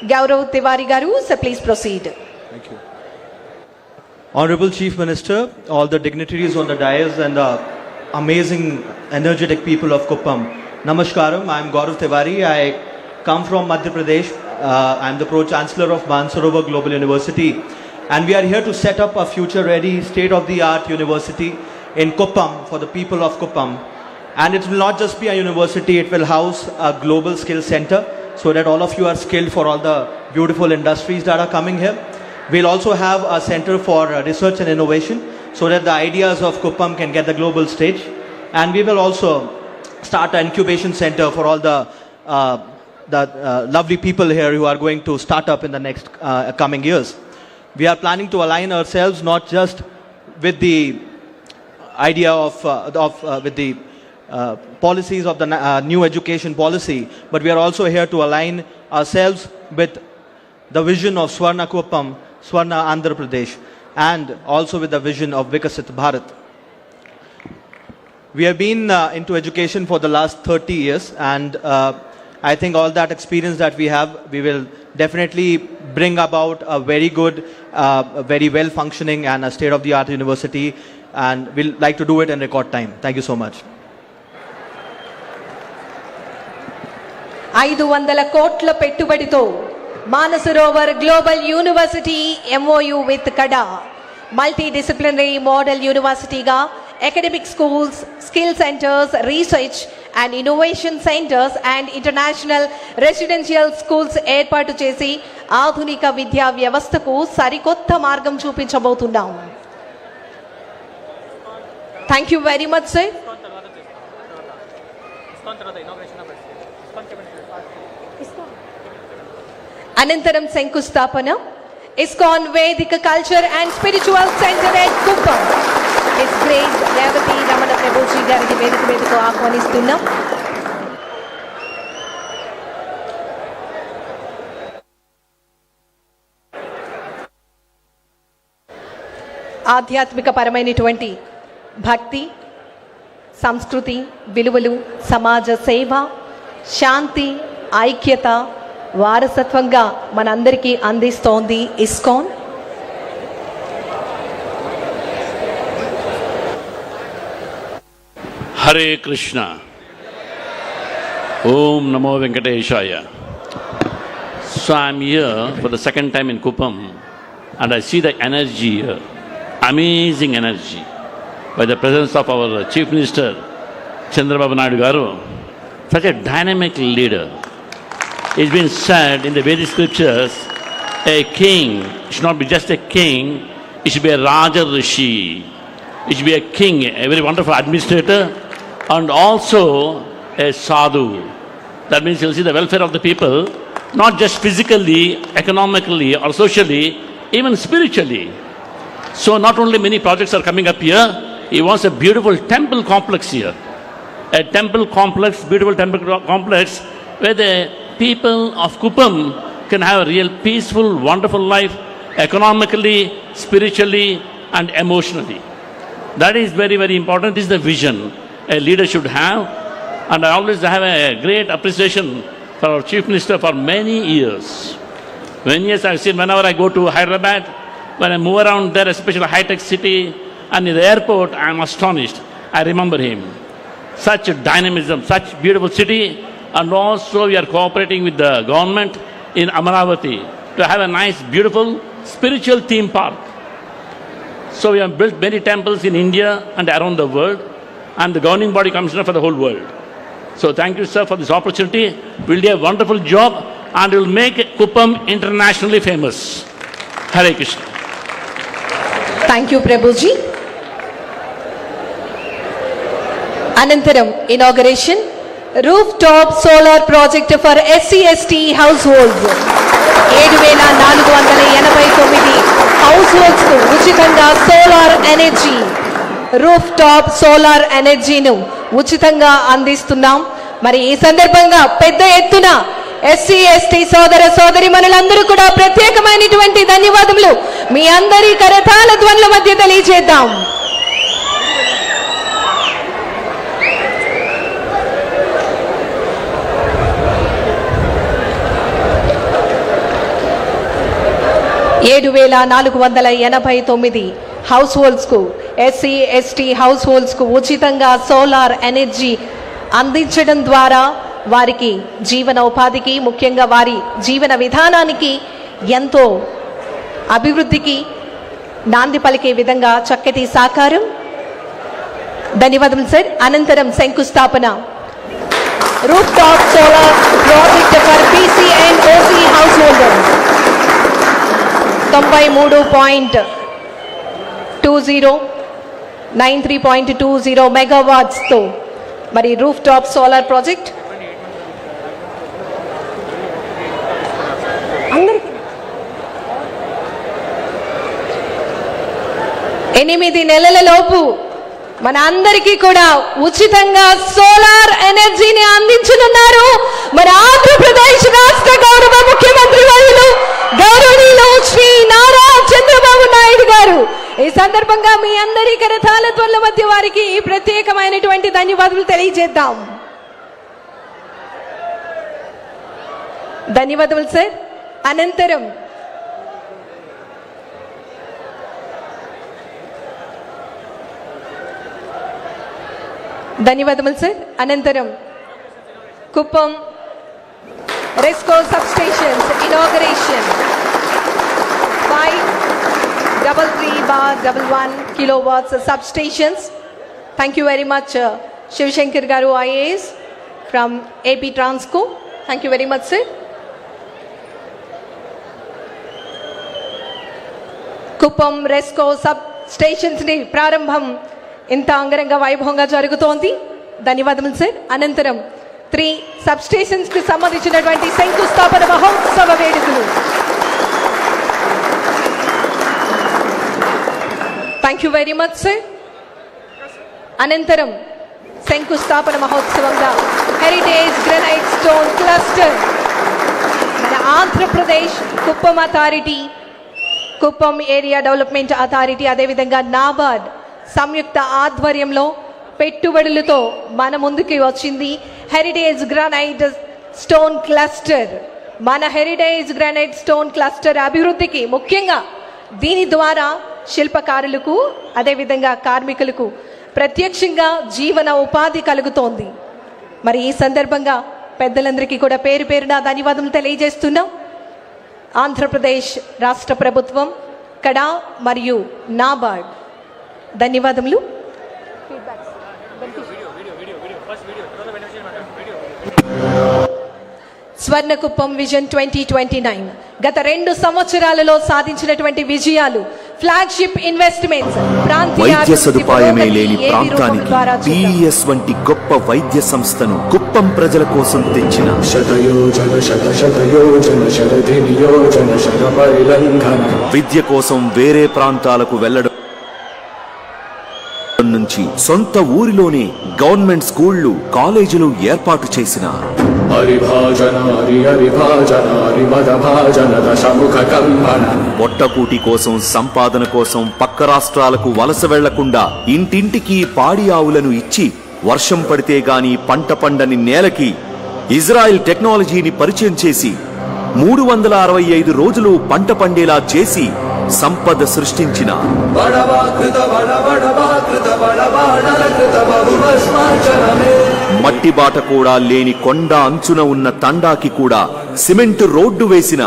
Gaurav Tiwari Garu, sir, please proceed. Thank you. Honorable Chief Minister, all the dignitaries on the dais and the amazing, energetic people of Kuppam. Namaskaram, I am Gaurav Tiwari. I come from Madhya Pradesh. I am the Pro-Chancellor of Mansarovar Global University. And we are here to set up a future-ready, state-of-the-art university in Kuppam for the people of Kuppam. And it will not just be a university, it will house a global skill center, so that all of you are skilled for all the beautiful industries that are coming here. We'll also have a center for research and innovation, so that the ideas of Kuppam can get the global stage. And we will also start an incubation center for all the lovely people here who are going to start up in the next coming years. We are planning to align ourselves not just with the idea with the policies of the new education policy, but we are also here to align ourselves with the vision of Swarna Kuppam, Swarna Andhra Pradesh, and also with the vision of Vikasit Bharat. We have been into education for the last 30 years, and I think all that experience that we have, we will definitely bring about a very good, very well functioning and a state-of-the-art university, and we'll like to do it in record time. Thank you so much. 500 కోట్ల పెట్టుబడితో Manasarovar global university MOU with KADA multi disciplinary model యూనివర్సిటీగా academic schools, skill centres, research and innovation centres and international residential schools ఏర్పాటు చేసి ఆధునిక విద్యా వ్యవస్థకు సరికొత్త మార్గం చూపించబోతున్నాం. Thank you very much sir. అనంతరం శంకుస్థాపన ISKCON Vedic culture and spiritual centre at Kuppam. His grace Revathi Ramana Prabhuji గారిని వేదిక మీదకు ఆహ్వానిస్తున్నాం. ఆధ్యాత్మిక పరమైనటువంటి భక్తి, సంస్కృతి, విలువలు, సమాజ సేవ, శాంతి, ఐక్యత వారసత్వంగా మనందరికీ అందిస్తోంది ISKCON. Hare Krishna. Om Namo Venkatesaya. So I'm here for the second time in Kuppam, and I see the energy here, amazing energy, by the presence of our Chief Minister Chandrababu Naidu Garu, such a dynamic leader. It's been said in the Vedic scriptures, a king should not be just a king, it should be a Raja Rishi. It should be a king, a very wonderful administrator, and also a sadhu. That means he'll see the welfare of the people, not just physically, economically, or socially, even spiritually. So not only many projects are coming up here, he wants a beautiful temple complex here. A temple complex, beautiful temple complex, where the people of Kuppam can have a real peaceful, wonderful life, economically, spiritually, and emotionally. That is very, very important. This is the vision a leader should have. And I always have a great appreciation for our Chief Minister for many years. Many years I've seen whenever I go to Hyderabad, when I move around there, especially high-tech city, and in the airport, I am astonished. I remember him. Such dynamism, such beautiful city. And also we are cooperating with the government in Amaravati to have a nice, beautiful, spiritual theme park. So we have built many temples in India and around the world, and the governing body commissioner for the whole world. So thank you, sir, for this opportunity. We'll do a wonderful job and we'll make Kuppam internationally famous. Hare Krishna. Thank you, Prabhuji. Anantaram, inauguration. Rooftop solar project for SC/ST households. 7,489 households కు ఉచితంగా solar energy, rooftop solar ఎనర్జీను ఉచితంగా అందిస్తున్నాం. మరి ఈ సందర్భంగా పెద్ద ఎత్తున SC/ST సోదర సోదరిమణులందరూ కూడా ప్రత్యేకమైనటువంటి ధన్యవాదములు మీ అందరి కరతాళ ధ్వనుల మధ్య తెలియజేద్దాం. $7,489 హౌస్ హోల్డ్స్కు, SC/ST హౌస్ హోల్డ్స్కు ఉచితంగా సోలార్ ఎనర్జీ అందించడం ద్వారా వారికి జీవన ఉపాధికి, ముఖ్యంగా వారి జీవన విధానానికి ఎంతో అభివృద్ధికి నాంది పలికే విధంగా చక్కటి సాకారం. ధన్యవాదములు సార్. అనంతరం శంకుస్థాపన. Roof top solar project for PC and OC house holders 93.20 మెగావాట్స్తో మరి రూఫ్ టాప్ సోలార్ ప్రాజెక్ట్ అందరికీ 8 నెలలలోపు మన అందరికీ కూడా ఉచితంగా సోలార్ ఎనర్జీని అందించనున్నారు మన ఆంధ్రప్రదేశ్ రాష్ట్ర గౌరవ ముఖ్యమంత్రి వర్యులు గౌరవనీయులు శ్రీ నారా చంద్రబాబు నాయుడు గారు. ఈ సందర్భంగా మీ అందరి కరతాళ ధ్వనుల మధ్య వారికి ప్రత్యేకమైనటువంటి ధన్యవాదాలు తెలియజేద్దాం. ధన్యవాదాలు సార్. అనంతరం ధన్యవాదములు సార్. అనంతరం Kuppam RESCO substations inauguration 533/11 kilowatts substations. Thank you very much, Shivshankar Garu IAS from AP Transco. Thank you very much, sir. Kuppam RESCO substations ని ప్రారంభం ఇంత అంగరంగ వైభవంగా జరుగుతోంది. ధన్యవాదములు సార్. అనంతరం 3 సబ్ స్టేషన్స్ కి సంబంధించినటువంటి శంకుస్థాపన మహోత్సవ వేడుకలు. Thank you very much sir. అనంతరం శంకుస్థాపన మహోత్సవంగా హెరిటేజ్ గ్రానైట్ స్టోన్ క్లస్టర్ మన Andhra Pradesh Kuppam authority, Kuppam area development authority, అదేవిధంగా నాబార్డ్ సంయుక్త ఆధ్వర్యంలో పెట్టుబడులతో మన ముందుకి వచ్చింది హెరిటేజ్ గ్రానైట్ స్టోన్ క్లస్టర్. మన హెరిటేజ్ గ్రానైట్ స్టోన్ క్లస్టర్ అభివృద్ధికి ముఖ్యంగా దీని ద్వారా శిల్పకారులకు అదేవిధంగా కార్మికులకు ప్రత్యక్షంగా జీవన ఉపాధి కలుగుతోంది. మరి ఈ సందర్భంగా పెద్దలందరికీ కూడా పేరు పేరున ధన్యవాదాలు తెలియజేస్తున్నాం. ఆంధ్రప్రదేశ్ రాష్ట్ర ప్రభుత్వం, కడా మరియు నాబార్డ్ ధన్యవాదములు. స్వర్ణకుప్పం విజన్ 2029 గత 2 సంవత్సరాలలో సాధించినటువంటి విజయాలు, ఫ్లాగ్షిప్ ఇన్వెస్ట్మెంట్స్, వైద్య సదుపాయమే లేని ప్రాంతానికి పిఎస్ వంటి గొప్ప వైద్య సంస్థను కుప్పం ప్రజల కోసం తెచ్చిన విద్య కోసం వేరే ప్రాంతాలకు వెళ్లడం నుంచి సొంత ఊరిలోనే గవర్నమెంట్ స్కూళ్లు, కాలేజీలు ఏర్పాటు చేసిన పొట్టకూటి కోసం, సంపాదన కోసం పక్క రాష్ట్రాలకు వలస వెళ్లకుండా ఇంటింటికి పాడి ఆవులను ఇచ్చి వర్షం పడితే గాని పంట పండని నేలకి ఇజ్రాయెల్ టెక్నాలజీని పరిచయం చేసి 365 రోజులు పంట పండేలా చేసి సంపద సృష్టించిన మట్టి బాట కూడా లేని కొండ అంచున ఉన్న తండాకి కూడా సిమెంట్ రోడ్డు వేసిన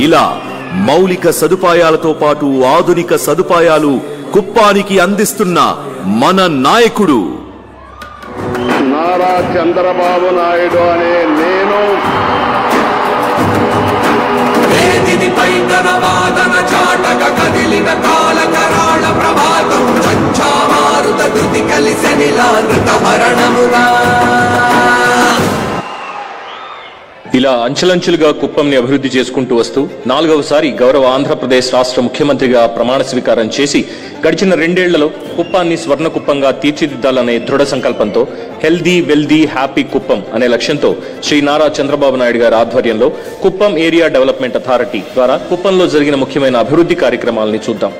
ఇలా మౌలిక సదుపాయాలతో పాటు ఆధునిక సదుపాయాలు కుప్పానికి అందిస్తున్న మన నాయకుడు నారా చంద్రబాబు నాయుడు అనే నేను ఇలా అంచెలంచెలుగా కుప్పంని అభివృద్ధి చేసుకుంటూ వస్తూ 4వసారి గౌరవ ఆంధ్రప్రదేశ్ రాష్ట్ర ముఖ్యమంత్రిగా ప్రమాణ స్వీకారం చేసి గడిచిన 2 ఏళ్లలో కుప్పాన్ని స్వర్ణ కుప్పంగా తీర్చిదిద్దాలనే దృఢ సంకల్పంతో హెల్దీ వెల్దీ హ్యాపీ కుప్పం అనే లక్ష్యంతో శ్రీ నారా చంద్రబాబు నాయుడు గారి ఆధ్వర్యంలో కుప్పం ఏరియా డెవలప్మెంట్ అథారిటీ ద్వారా కుప్పంలో జరిగిన ముఖ్యమైన అభివృద్ధి కార్యక్రమాలని చూద్దాం.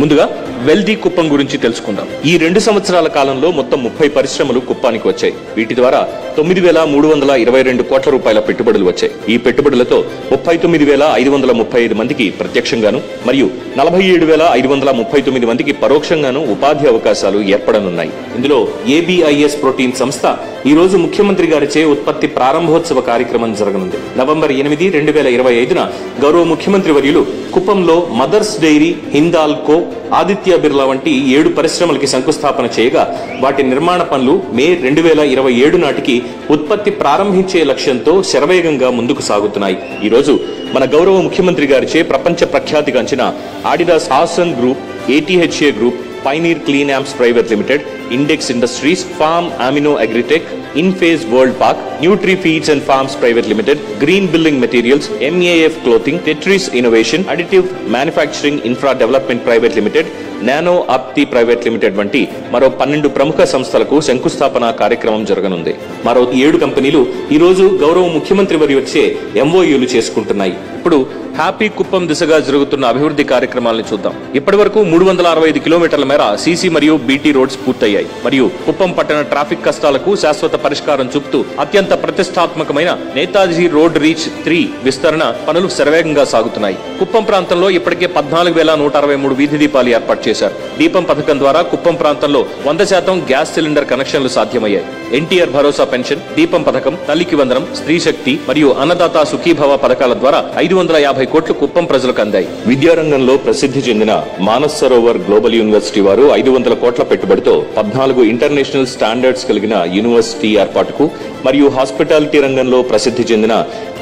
ముందుగా వెల్దీ కుప్పం గురించి తెలుసుకుందాం. ఈ 2 సంవత్సరాల కాలంలో మొత్తం 30 పరిశ్రమలు కుప్పానికి వచ్చాయి. వీటి ద్వారా 9,322 కోట్ల రూపాయల పెట్టుబడులు వచ్చాయి. ఈ పెట్టుబడులతో 39,535 మందికి ప్రత్యక్షంగాను మరియు 47,539 మందికి పరోక్షంగాను ఉపాధి అవకాశాలు ఏర్పడనున్నాయి. ఇందులో ఏబిఐఎస్ ప్రోటీన్ సంస్థ ఈ రోజు ముఖ్యమంత్రి గారిచే ఉత్పత్తి ప్రారంభోత్సవ కార్యక్రమం జరగనుంది. నవంబర్ 8, 2025న గౌరవ ముఖ్యమంత్రి వర్యులు కుప్పంలో మదర్స్ డైరీ, హిందాల్కో, ఆదిత్య బిర్లా వంటి 7 పరిశ్రమలకి శంకుస్థాపన చేయగా వాటి నిర్మాణ పనులు మే 2027 నాటికి ఉత్పత్తి ప్రారంభించే లక్ష్యంతో శరవేగంగా ముందుకు సాగుతున్నాయి. ఈ రోజు మన గౌరవ ముఖ్యమంత్రి గారిచే ప్రపంచ ప్రఖ్యాతిగాంచిన ఆడిడాస్ ఆసన్ group, ATHA group, pioneer clean amps private limited, index industries, farm amino agritech, Inphase world park, nutri feeds and farms private limited, green building materials, MAF clothing, Tetris innovation, additive manufacturing infra development private limited, nano ఆప్తి private limited వంటి మరో 12 ప్రముఖ సంస్థలకు శంకుస్థాపన కార్యక్రమం జరగనుంది. మరో 7 కంపెనీలు ఈ రోజు గౌరవ ముఖ్యమంత్రి వారి వచ్చే MOUలు చేసుకుంటున్నాయి. ఇప్పుడు హ్యాపీ కుప్పం దిశగా జరుగుతున్న అభివృద్ధి కార్యక్రమాలను చూద్దాం. ఇప్పటి వరకు 365 కిలోమీటర్ల మేర సీసీ మరియు బీటీ రోడ్స్ పూర్తయ్యాయి. మరియు కుప్పం పట్టణ ట్రాఫిక్ కష్టాలకు శాశ్వత పరిష్కారం చూపుతూ అత్యంత ప్రతిష్టాత్మకమైన నేతాజీ రోడ్ రీచ్ 3 విస్తరణ పనులు శరవేగంగా సాగుతున్నాయి. కుప్పం ప్రాంతంలో ఇప్పటికే 14,163 వీధి దీపాలు ఏర్పాటు చేశారు. దీపం పథకం ద్వారా కుప్పం ప్రాంతంలో 100% గ్యాస్ సిలిండర్ కనెక్షన్లు సాధ్యమయ్యాయి. ఎన్టీఆర్ భరోసా పెన్షన్, దీపం పథకం, తల్లికి వందనం, స్త్రీ శక్తి మరియు అన్నదాత సుఖీభవ పథకాల ద్వారా 550 కోట్లు కుప్పం ప్రజలకు అందాయి. విద్యారంగంలో ప్రసిద్ధి చెందిన మానస్ సరోవర్ గ్లోబల్ యూనివర్సిటీ వారు 500 కోట్ల పెట్టుబడితో 14 ఇంటర్నేషనల్ స్టాండర్డ్స్ కలిగిన యూనివర్సిటీ ఏర్పాటుకు మరియు హాస్పిటాలిటీ రంగంలో ప్రసిద్ధి చెందిన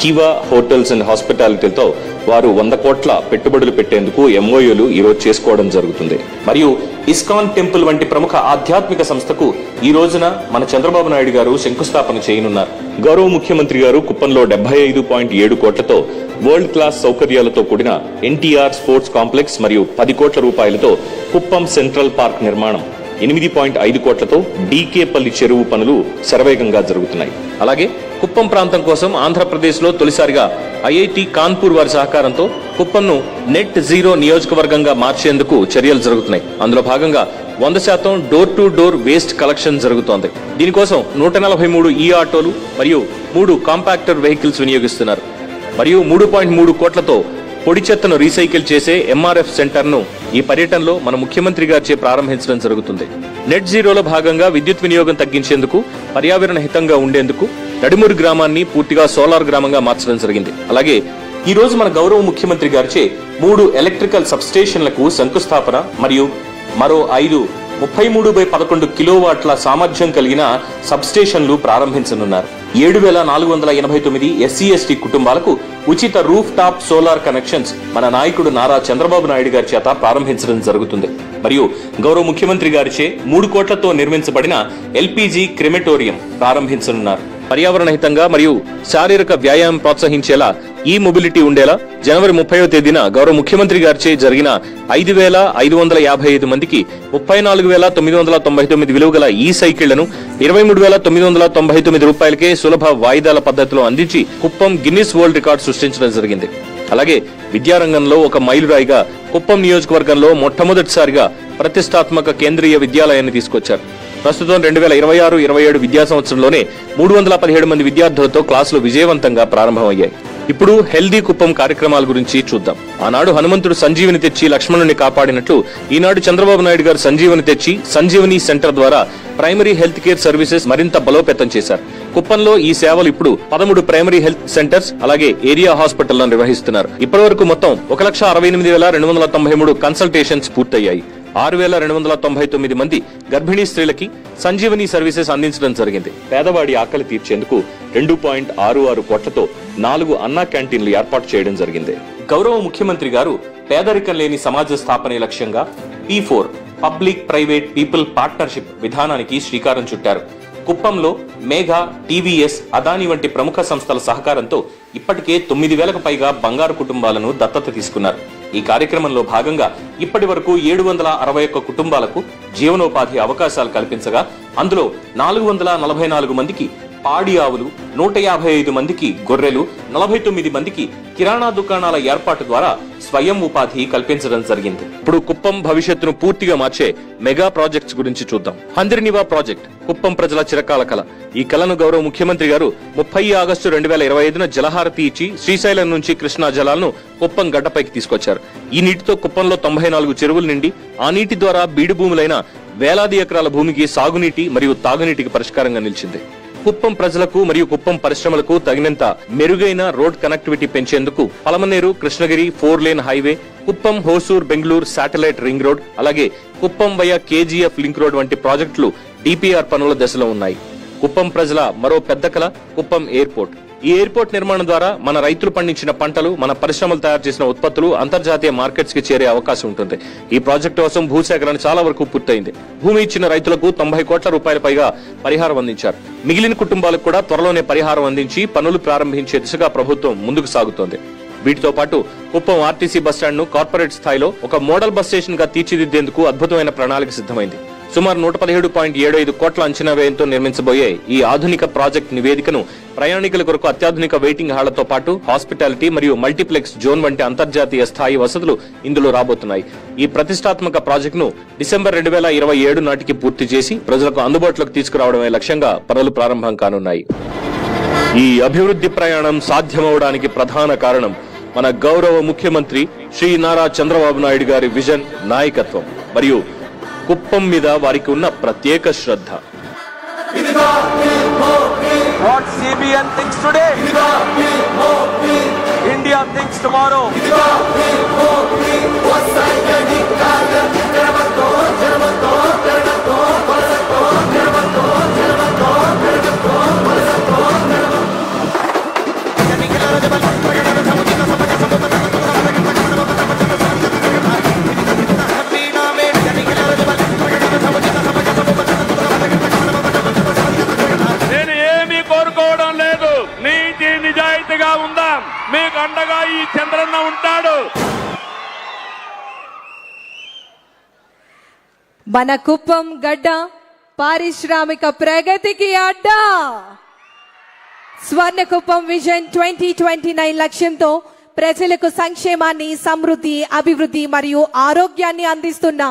కివా హోటల్స్ అండ్ హాస్పిటాలిటీతో వారు 100 కోట్ల పెట్టుబడులు పెట్టేందుకు MOUలు ఈరోజు చేసుకోవడం జరుగుతుంది. మరియు ఇస్కాన్ టెంపుల్ వంటి ప్రముఖ ఆధ్యాత్మిక సంస్థకు ఈ రోజున మన చంద్రబాబు నాయుడు గారు శంకుస్థాపన చేయనున్నారు. గౌరవ ముఖ్యమంత్రి గారు కుప్పంలో 75.7 కోట్లతో వరల్డ్ క్లాస్ సౌకర్యాలతో కూడిన ఎన్టీఆర్ స్పోర్ట్స్ కాంప్లెక్స్ మరియు 10 కోట్ల రూపాయలతో కుప్పం సెంట్రల్ పార్క్ నిర్మాణం, 8.5 కోట్లతో డీకేపల్లి చెరువు పనులు శరవేగంగా జరుగుతున్నాయి. అలాగే కుప్పం ప్రాంతం కోసం ఆంధ్రప్రదేశ్లో తొలిసారిగా IIT కాన్పూర్ వారి సహకారంతో కుప్పంను నెట్ జీరో నియోజకవర్గంగా మార్చేందుకు చర్యలు జరుగుతున్నాయి. అందులో భాగంగా 100% door to door waste collection జరుగుతోంది. దీనికోసం 143 ఆటోలు మరియు 3 కాంపాక్టర్ వెహికల్స్ వినియోగిస్తున్నారు. మరియు 3.3 కోట్లతో పొడి చెత్తను రీసైకిల్ చేసే MRF సెంటర్ను ఈ పర్యటనలో మన ముఖ్యమంత్రి గారిచే ప్రారంభించడం జరుగుతుంది. నెట్ జీరోలో భాగంగా విద్యుత్ వినియోగం తగ్గించేందుకు, పర్యావరణ హితంగా ఉండేందుకు నడిమూరు గ్రామాన్ని పూర్తిగా సోలార్ గ్రామంగా మార్చడం జరిగింది. అలాగే ఈ రోజు మన గౌరవ ముఖ్యమంత్రి గారిచే 3 ఎలక్ట్రికల్ సబ్స్టేషన్లకు శంకుస్థాపన మరియు మరో 5 33/11 కిలోవాట్ల సామర్థ్యం కలిగిన సబ్స్టేషన్లు ప్రారంభించనున్నారు. 7,489 SC/ST కుటుంబాలకు ఉచిత రూఫ్ టాప్ సోలార్ కనెక్షన్స్ మన నాయకుడు నారా చంద్రబాబు నాయుడు గారి చేత ప్రారంభించడం జరుగుతుంది. మరియు గౌరవ ముఖ్యమంత్రి గారిచే 3 కోట్లతో నిర్మించబడిన LPG క్రిమెటోరియం ప్రారంభించనున్నారు. పర్యావరణ హితంగా మరియు శారీరక వ్యాయామం ప్రోత్సహించేలా ఈ మొబిలిటీ ఉండేలా జనవరి 30వ తేదీన గౌరవ ముఖ్యమంత్రి గారిచే జరిగిన 5,555 మందికి 34,999 విలువ గల ఈ సైకిళ్లను 23,999 రూపాయలకే సులభ వాయిదాల పద్ధతిలో అందించి కుప్పం గిన్నిస్ వరల్డ్ రికార్డు సృష్టించడం జరిగింది. అలాగే విద్యారంగంలో ఒక మైలురాయిగా కుప్పం నియోజకవర్గంలో మొట్టమొదటిసారిగా ప్రతిష్టాత్మక కేంద్రీయ విద్యాలయాన్ని తీసుకొచ్చారు. ప్రస్తుతం 2026-27 విద్యా సంవత్సరంలోనే 317 మంది విద్యార్థులతో క్లాసులు విజయవంతంగా ప్రారంభమయ్యాయి. ఇప్పుడు హెల్దీ కుప్పం కార్యక్రమాల గురించి చూద్దాం. ఆనాడు హనుమంతుడు సంజీవిని తెచ్చి లక్ష్మణుని కాపాడినట్లు ఈనాడు చంద్రబాబు నాయుడు గారు సంజీవని తెచ్చి సంజీవని సెంటర్ ద్వారా ప్రైమరీ హెల్త్ కేర్ సర్వీసెస్ మరింత బలోపేతం చేశారు. కుప్పంలో ఈ సేవలు ఇప్పుడు 13 ప్రైమరీ హెల్త్ సెంటర్స్ అలాగే ఏరియా హాస్పిటల్లో నిర్వహిస్తున్నారు. ఇప్పటి వరకు మొత్తం 1,68,293 కన్సల్టేషన్స్ పూర్తయ్యాయి. 6,299 మంది గర్భిణీ స్త్రీలకి సంజీవని సర్వీసెస్ అందించడం జరిగింది. పేదవాడి ఆకలి తీర్చేందుకు 2.66 కోట్లతో 4 అన్నా క్యాంటీన్లు ఏర్పాటు చేయడం జరిగింది. గౌరవ ముఖ్యమంత్రి గారు పేదరికం లేని సమాజ స్థాపనే లక్ష్యంగా P4 public private people partnership విధానానికి శ్రీకారం చుట్టారు. కుప్పంలో మేఘా, TVS, అదాని వంటి ప్రముఖ సంస్థల సహకారంతో ఇప్పటికే 9,000కు పైగా బంగారు కుటుంబాలను దత్తత తీసుకున్నారు. ఈ కార్యక్రమంలో భాగంగా ఇప్పటి వరకు 761 కుటుంబాలకు జీవనోపాధి అవకాశాలు కల్పించగా అందులో 444 మందికి పాడి ఆవులు, 155 మందికి గొర్రెలు, 49 మందికి కిరాణా దుకాణాల ఏర్పాటు ద్వారా స్వయం ఉపాధి కల్పించడం జరిగింది. ఇప్పుడు కుప్పం భవిష్యత్తును పూర్తిగా మార్చే మెగా ప్రాజెక్ట్స్ గురించి చూద్దాం. హంద్రినివా ప్రాజెక్ట్ కుప్పం ప్రజల చిరకాల కల. ఈ కలను గౌరవ ముఖ్యమంత్రి గారు 30 ఆగస్టు 2025న జలహారతి ఇచ్చి శ్రీశైలం నుంచి కృష్ణా జలాలను కుప్పం గడ్డపైకి తీసుకొచ్చారు. ఈ నీటితో కుప్పంలో 94 చెరువులు నిండి ఆ నీటి ద్వారా బీడు భూములైన వేలాది ఎకరాల భూమికి సాగునీటి మరియు తాగునీటికి పరిష్కారంగా నిలిచింది. కుప్పం ప్రజలకు మరియు కుప్పం పరిశ్రమలకు తగినంత మెరుగైన రోడ్ కనెక్టివిటీ పెంచేందుకు Palamaner Krishnagiri 4 lane highway, Kuppam Hosur Bengaluru satellite ring road, అలాగే Kuppam via KGF link road వంటి ప్రాజెక్టులు DPR పనుల దశలో ఉన్నాయి. కుప్పం ప్రజల మరో పెద్ద కల కుప్పం ఎయిర్పోర్ట్. ఈ ఎయిర్పోర్ట్ నిర్మాణం ద్వారా మన రైతులు పండించిన పంటలు, మన పరిశ్రమలు తయారు చేసిన ఉత్పత్తులు అంతర్జాతీయ మార్కెట్స్ కి చేరే అవకాశం ఉంటుంది. ఈ ప్రాజెక్టు కోసం భూసేకరణ చాలా వరకు పూర్తయింది. భూమి ఇచ్చిన రైతులకు 90 కోట్ల రూపాయల పైగా పరిహారం అందించారు. మిగిలిన కుటుంబాలకు కూడా త్వరలోనే పరిహారం అందించి పనులు ప్రారంభించే దిశగా ప్రభుత్వం ముందుకు సాగుతోంది. వీటితో పాటు కుప్పం ఆర్టీసీ బస్టాండ్ ను కార్పొరేట్ స్థాయిలో ఒక మోడల్ బస్ స్టేషన్ గా తీర్చిదిద్దేందుకు అద్భుతమైన ప్రణాళిక సిద్ధమైంది. సుమారు 117.75 కోట్ల అంచనా వ్యయంతో నిర్మించబోయే ఈ ఆధునిక ప్రాజెక్ట్ నివేదికను ప్రయాణికుల కొరకు అత్యాధునిక వెయిటింగ్ హాళ్లతో పాటు హాస్పిటాలిటీ మరియు మల్టీప్లెక్స్ జోన్ వంటి అంతర్జాతీయ స్థాయి వసతులు ఇందులో రాబోతున్నాయి. ఈ ప్రతిష్టాత్మక ప్రాజెక్టును డిసెంబర్ 2027 నాటికి పూర్తి చేసి ప్రజలకు అందుబాటులోకి తీసుకురావడమే లక్ష్యంగా పనులు ప్రారంభం కానున్నాయి. ఈ అభివృద్ధి ప్రయాణం సాధ్యమవడానికి ప్రధాన కారణం మన గౌరవ ముఖ్యమంత్రి శ్రీ నారా చంద్రబాబు నాయుడు గారి విజన్, నాయకత్వం మరియు కుప్పం మీద వారికి ఉన్న ప్రత్యేక శ్రద్ధ. What CBN thinks today, India thinks tomorrow. ఉందాం, మీకు అండగా ఈ చంద్రన్న ఉంటాడు. మన కుప్పం గడ్డ పారిశ్రామిక ప్రగతికి అడ్డ. స్వర్ణ కుప్పం విజన్ 2029 లక్ష్యంతో ప్రజలకు సంక్షేమాన్ని, సమృద్ధి, అభివృద్ధి మరియు ఆరోగ్యాన్ని అందిస్తున్న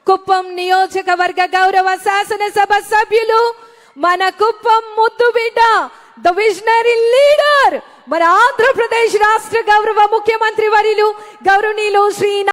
కుప్పం నియోజకవర్గ గౌరవ శాసనసభ సభ్యులు, మన కుప్పం ముద్దు బిడ్డ, ద విజనరీ లీడర్, మన ఆంధ్రప్రదేశ్ రాష్ట్ర గౌరవ ముఖ్యమంత్రి వర్యులు గౌరవనీయులు శ్రీ